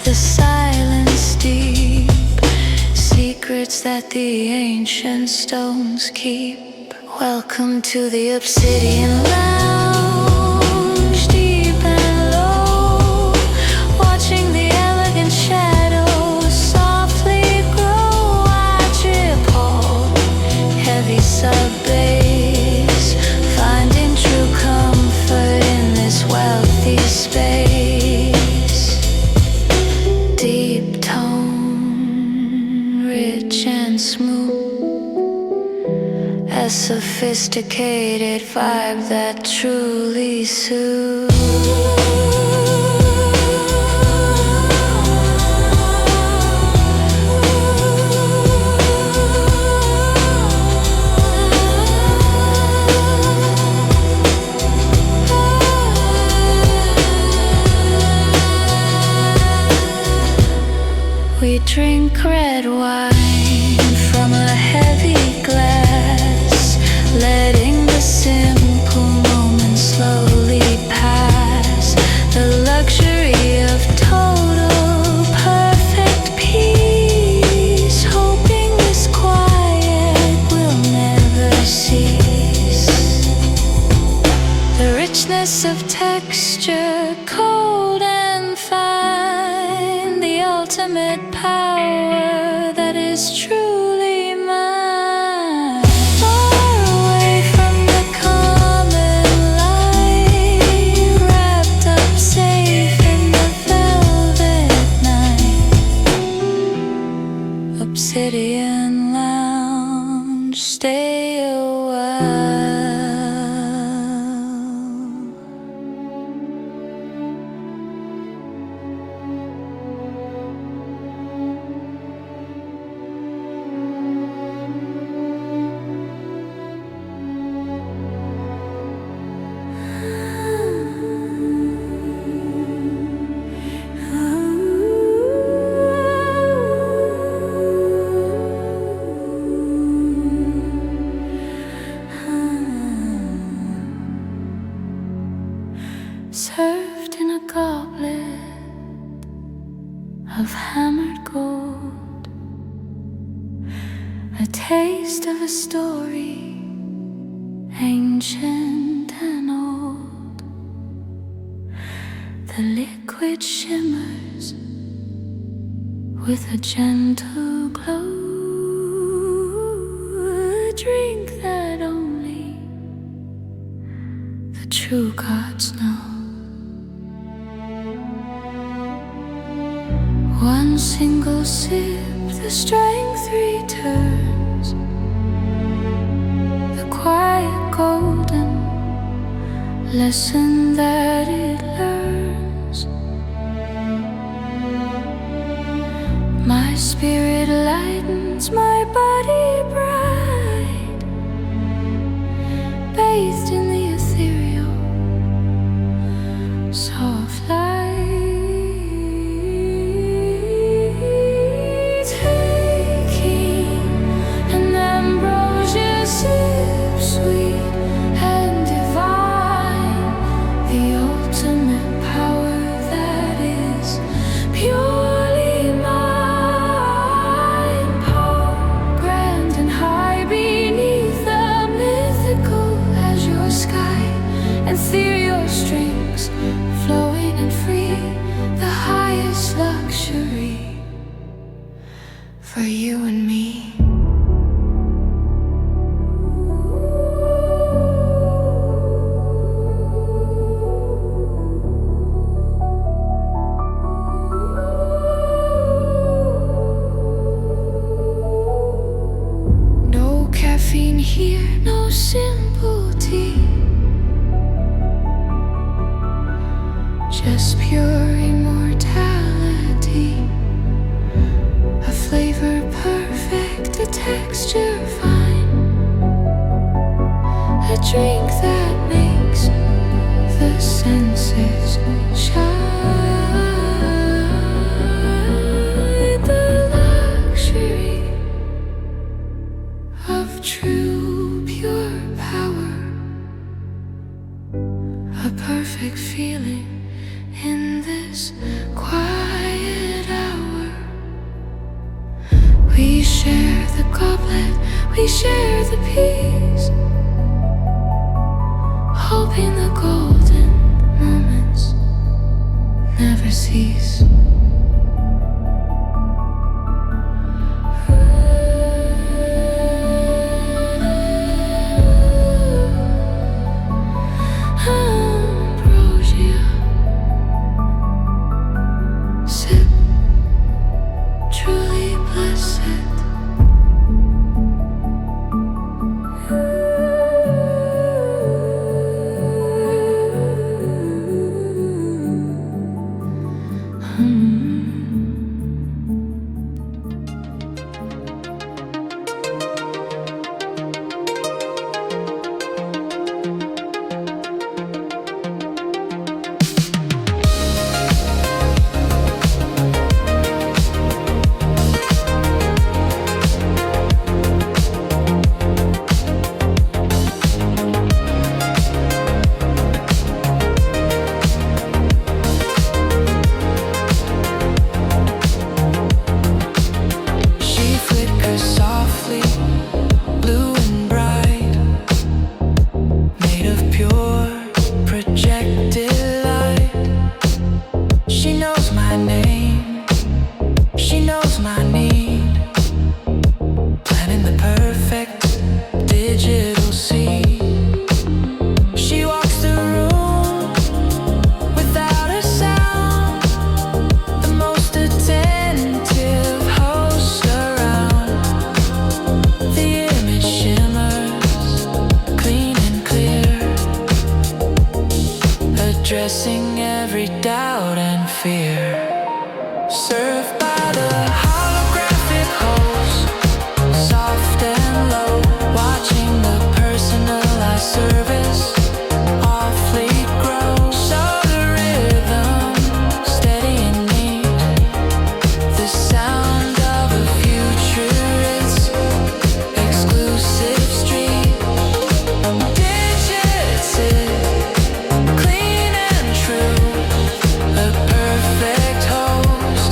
the silence deep, secrets that the ancient stones keep. Welcome to the Obsidian Lounge, deep and low, watching the elegant shadows softly grow. I trip hall, heavy sub bass, finding true comfort in this wealthy space. Deep tone, rich and smooth, a sophisticated vibe that truly soothes. We drink red wine from a heavy glass, letting the simple moments slowly pass. The luxury of total perfect peace, hoping this quiet will never cease. The richness of texture, cold and fine, the ultimate power that is truly mine. Far away from the common light, wrapped up safe in the velvet night. Obsidian Lounge, stay a while. Served in a goblet of hammered gold, a taste of a story ancient and old. The liquid shimmers with a gentle glow, a drink that only the true gods know. One single sip, the strength returns, the quiet golden lesson that it learns. spirit lightens my body bright, bathed in the ethereal, soft light. Taking an ambrosia sip, sweet and divine, the ultimate power that is purely mine. Power grand and high beneath the mythical azure sky, ethereal strings flowing and free, the highest luxury for you and me. No caffeine here, no simple tea, just pure immortality. A flavor perfect, a texture fine, a drink that makes the senses shine. The luxury of true pure power, a perfect feeling in this quiet hour. We share the goblet, we share the peace, hoping the golden moments never cease. Ambrosia Sip, truly blessed. She flickers softly, blue and bright, made of pure projected light. She knows my name, she knows my need, planning the perfect digital scene. She walks the room without a sound, the most attentive host around. The image shimmers clean and clear, addressing every doubt and fear. Served by the holographic host, soft and low, watching the personalized service awfully grow. So the rhythm steady and neat, the sound of a futurist exclusive street. Digits, clean and true, a perfect host.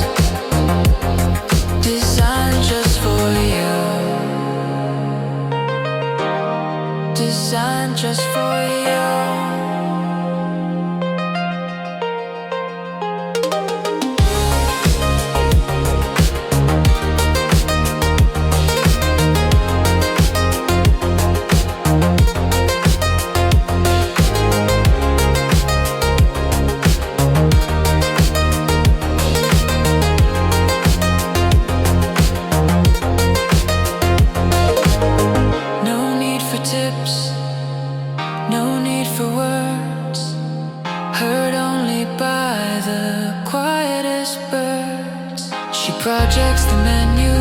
projects the menu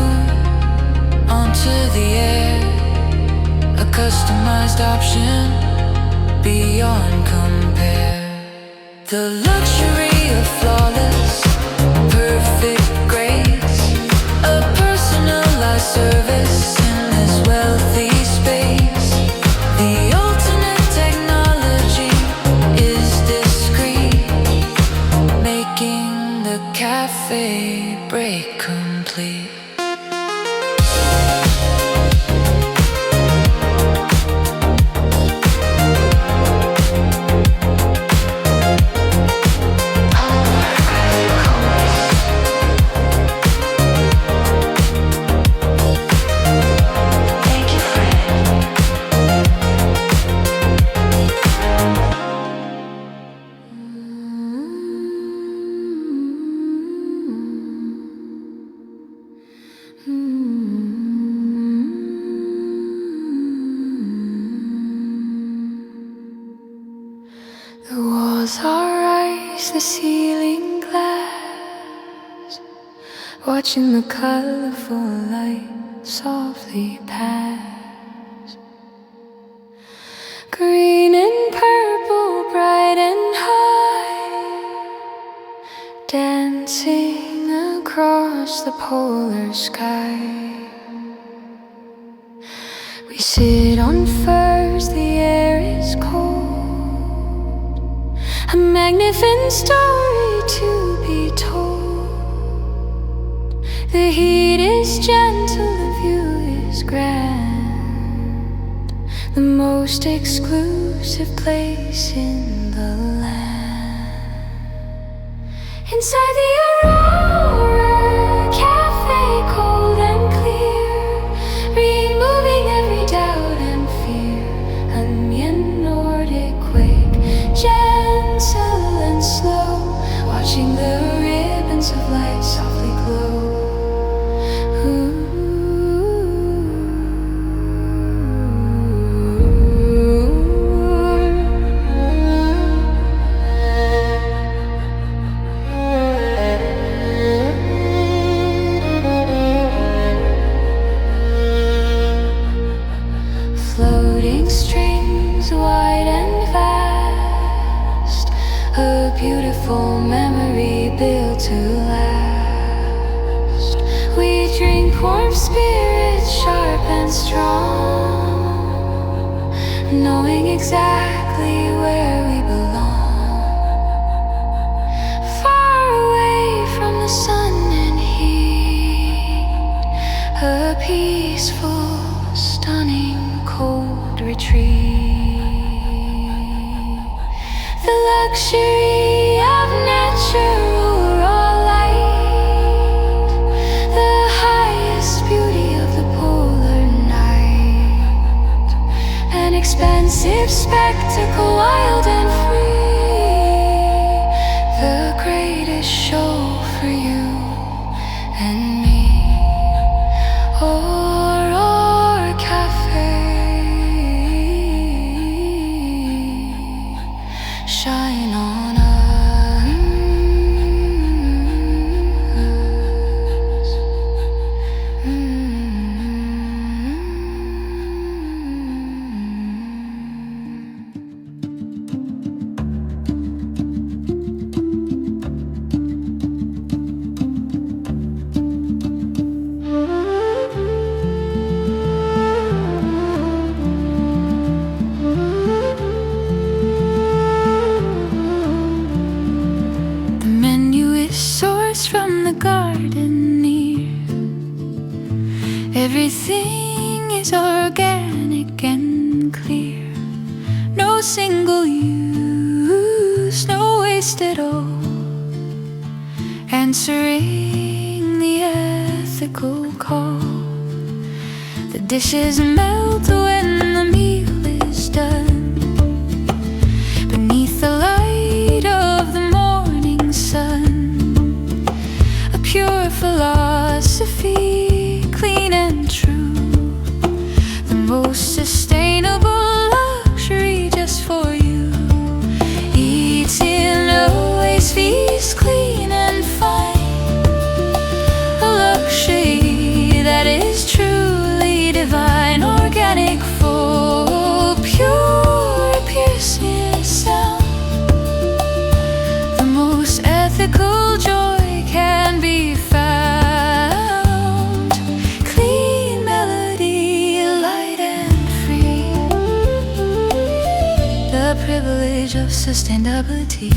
onto the air, a customized option beyond compare. The luxury of flawless, perfect grace, a personalized service in this wealthy space. The ultimate technology is discreet, making the cafe break complete. The walls are ice, the ceiling glass, watching the colorful light softly pass. Green and purple, bright and high, dancing across the polar sky. We sit on furs, the air is cold, a magnificent story to be told. The heat is gentle, the view is grand, the most exclusive place in the land. Inside the Aurora Cafe, cold and clear, removing every doubt and fear. Onion Nordic quake, gentle and slow, watching the ribbons of light softly glow. Floating strings, wide and vast, a beautiful memory built to last. We drink warm spirits, sharp and strong, knowing exactly where we belong. Far away from the sun and heat, a peaceful, stunning, cold retreat. The luxury of natural raw light, the highest beauty of the polar night, an expansive spectacle, wild and free, the greatest show for you and me. Aurora Cafe, shine on us. The menu is sourced from the garden near. Everything is organic and clear. No single use, no waste at all. Answering the ethical call. The dishes melt when the meal is done, beneath the light of the morning sun. A pure philosophy, clean and true, the most sustainable luxury just for you. Eating always feast clean and fine, a sustainability.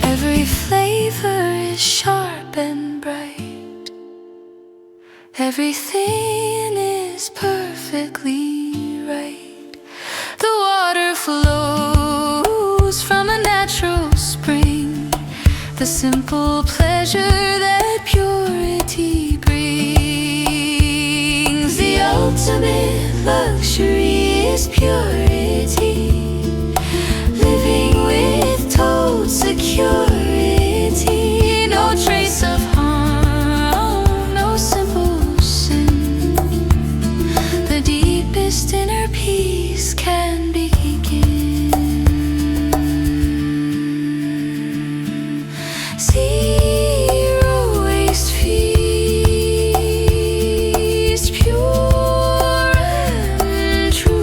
Every flavor is sharp and bright. Everything is perfectly right. The water flows from a natural spring. The simple pleasure that purity brings. The ultimate luxury is purity. Living with total security. No trace of harm, no simple sin. The deepest inner peace can begin. Zero waste feast, pure and true.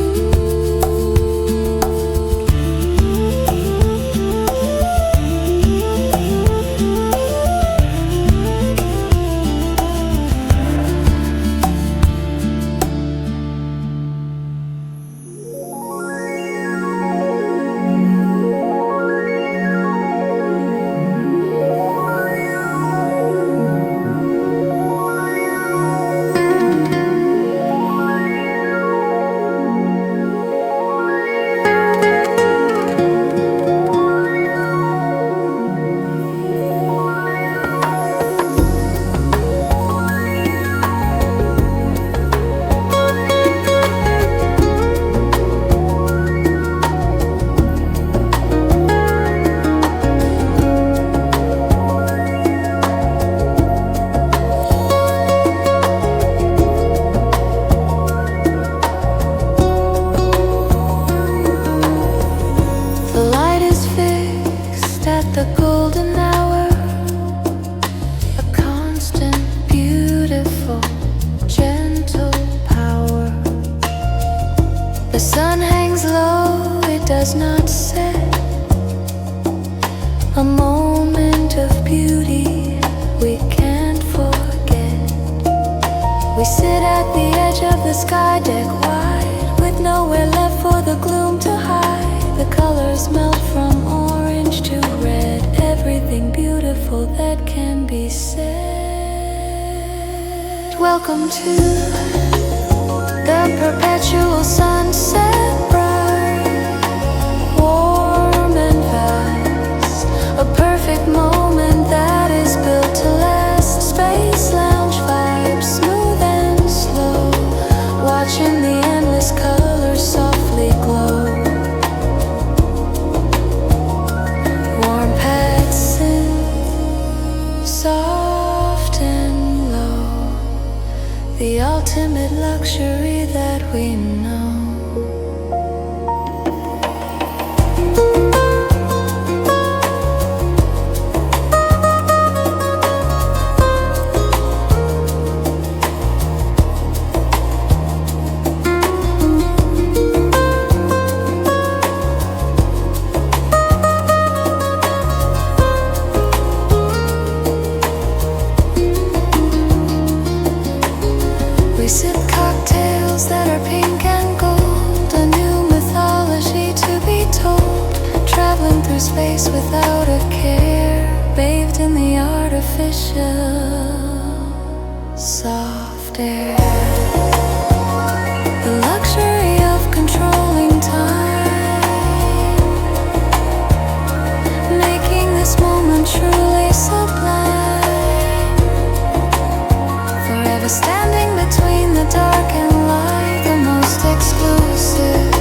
The light is fixed at the golden hour. A constant, beautiful, gentle power. The sun hangs low, it does not set. A moment of beauty we can't forget. We sit at the edge of the sky deck wide, with nowhere left for the gloom to hide. The colors melt from orange to red. Everything beautiful that can be said. Welcome to the perpetual sunset, bright, warm and vast. A perfect moment that is built to last. Space lounge vibes, smooth and slow. Watching the endless colors softly glow. Warm pets in, soft and low. The ultimate luxury that we know. We sip cocktails that are pink and gold. A new mythology to be told. Traveling through space without a care. Bathed in the artificial soft air. The luxury of controlling time. Making this moment truly sublime. Forever standing between the dark and light. The most exclusive,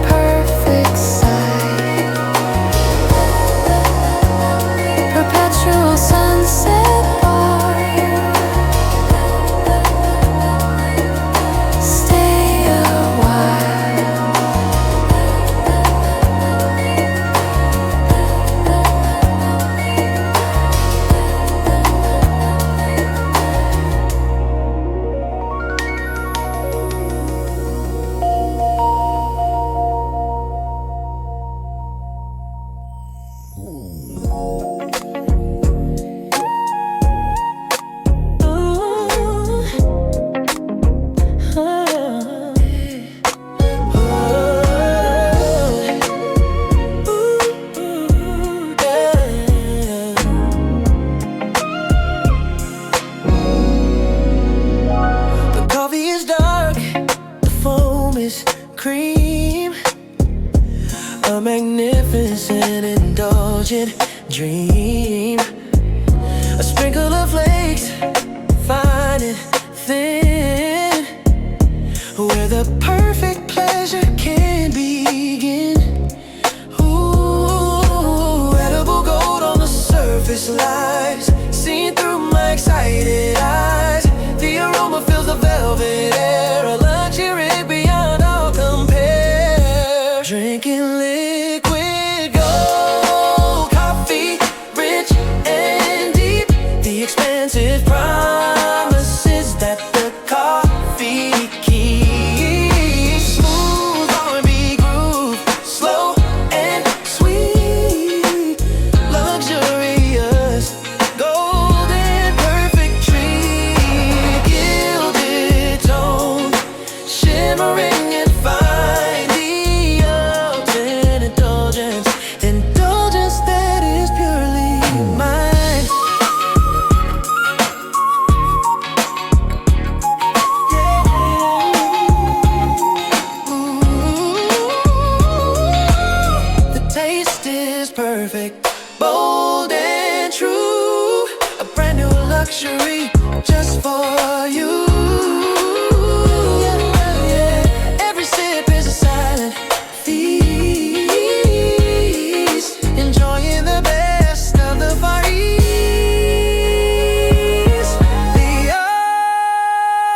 perfect sight. is cream, a magnificent, indulgent dream. A sprinkle of flakes, fine and thin, where the perfect pleasure can begin. Ooh, edible gold on the surface lies, seen through my excited eyes. The aroma fills the velvet air, a luxury beyond all compare. Drinking liquid gold coffee, rich and deep. The expansive promises that the coffee keeps. Smooth R&B groove, slow and sweet, luxurious, golden perfect treat. Gilded tone, shimmering and fine. The ultimate indulgence, indulgence that is purely mine. Ooh, the taste is perfect, bold and true. A brand new luxury just for you. Yeah. Every sip is a silent feast, enjoying the best of the Far East. The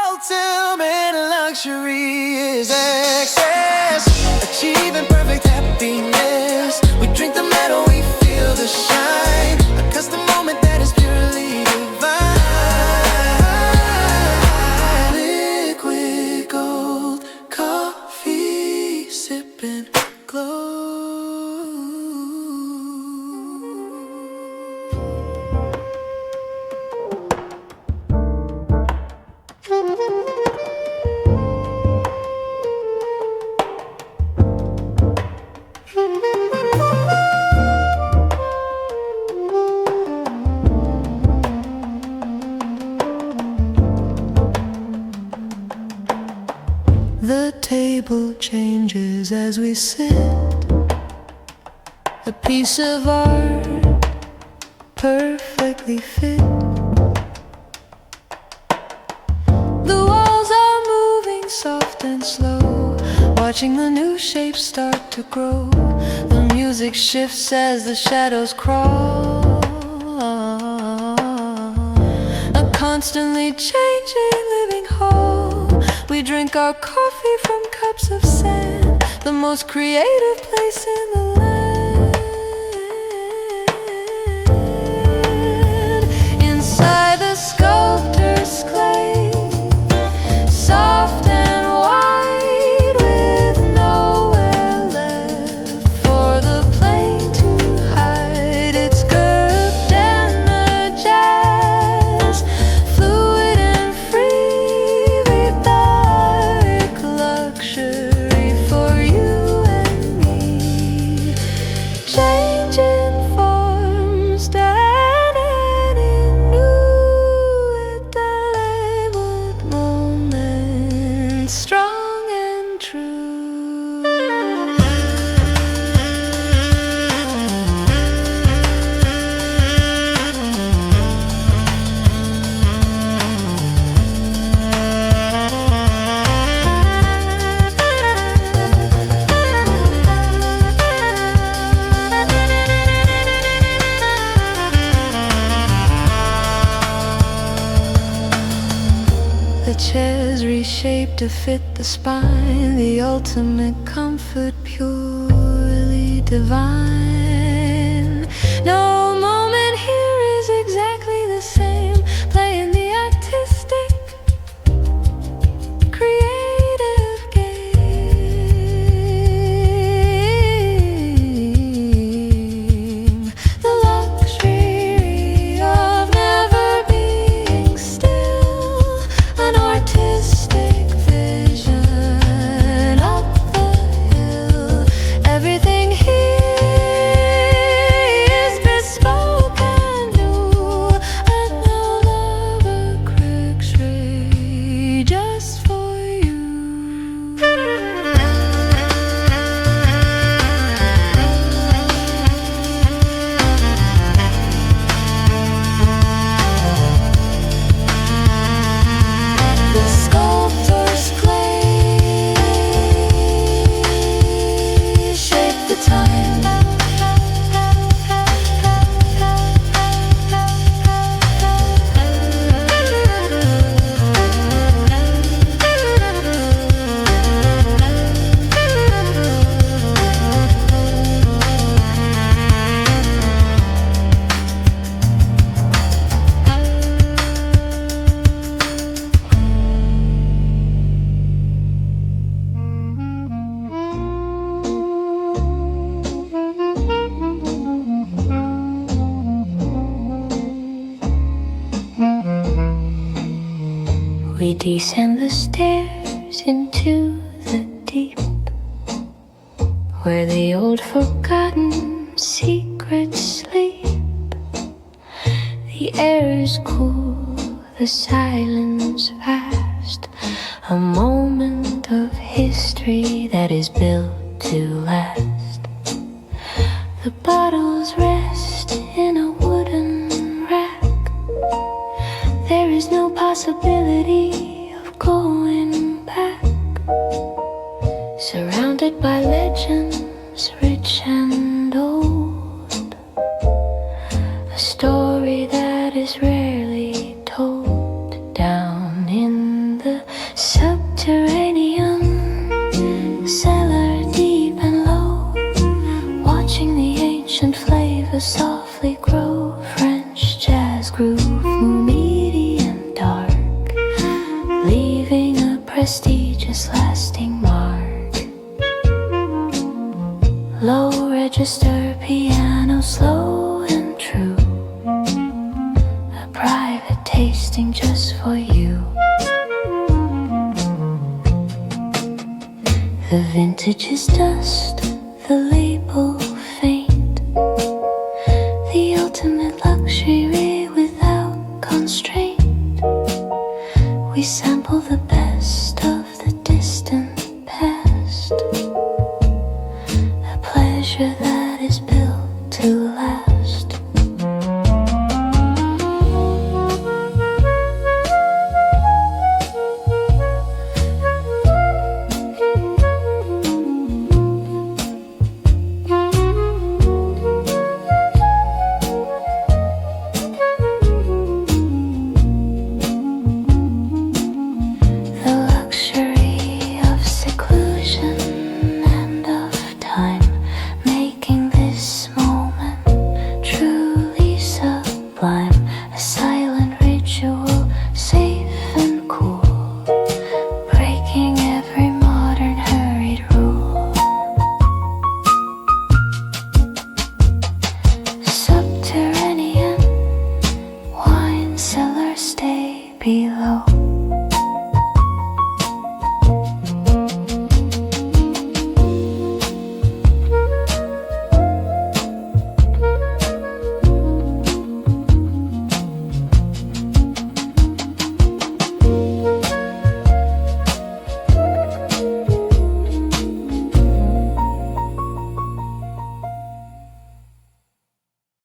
ultimate luxury is excess, achieving perfect happiness. We drink the metal, we feel the shine, a custom moment that is purely divine. Liquid gold coffee, sipping glow. The table changes as we sit, a piece of art perfectly fit. The walls are moving soft and slow, watching the new shapes start to grow. The music shifts as the shadows crawl, a constantly changing living hall. We drink our coffee from cups of sand, the most creative place in the land. Inside the sculptor's clay, soft and white, with nowhere left for the plane to hide. It's curved and the jazz, fluid and free, barbaric luxury for you and me. Changing forms, standing in new Sandalwood moments, strong and true. The chairs reshaped to fit the spine, the ultimate comfort purely divine. No moment here is exactly the same, playing the artistic, creative game. The luxury of never being still, an artistic vision up the hill. Everything here descend the stairs into the deep, where the old forgotten secrets sleep. The air is cool, the silence vast, a moment of history that is built to last. The bottles rest in a wooden rack. There is no possibility of going back. Surrounded by legends, rich and old, a story that is rarely told. Down in the subterranean cellar, deep and low, watching the ancient flavor softly grow. French jazz groove, medium dark, leaving a prestigious lasting mark. Low register piano, slow and true, a private tasting just for you. The vintage is dust, the label faint, the ultimate luxury without constraint. We sample the best of the distant past, a pleasure that is built to last. Below.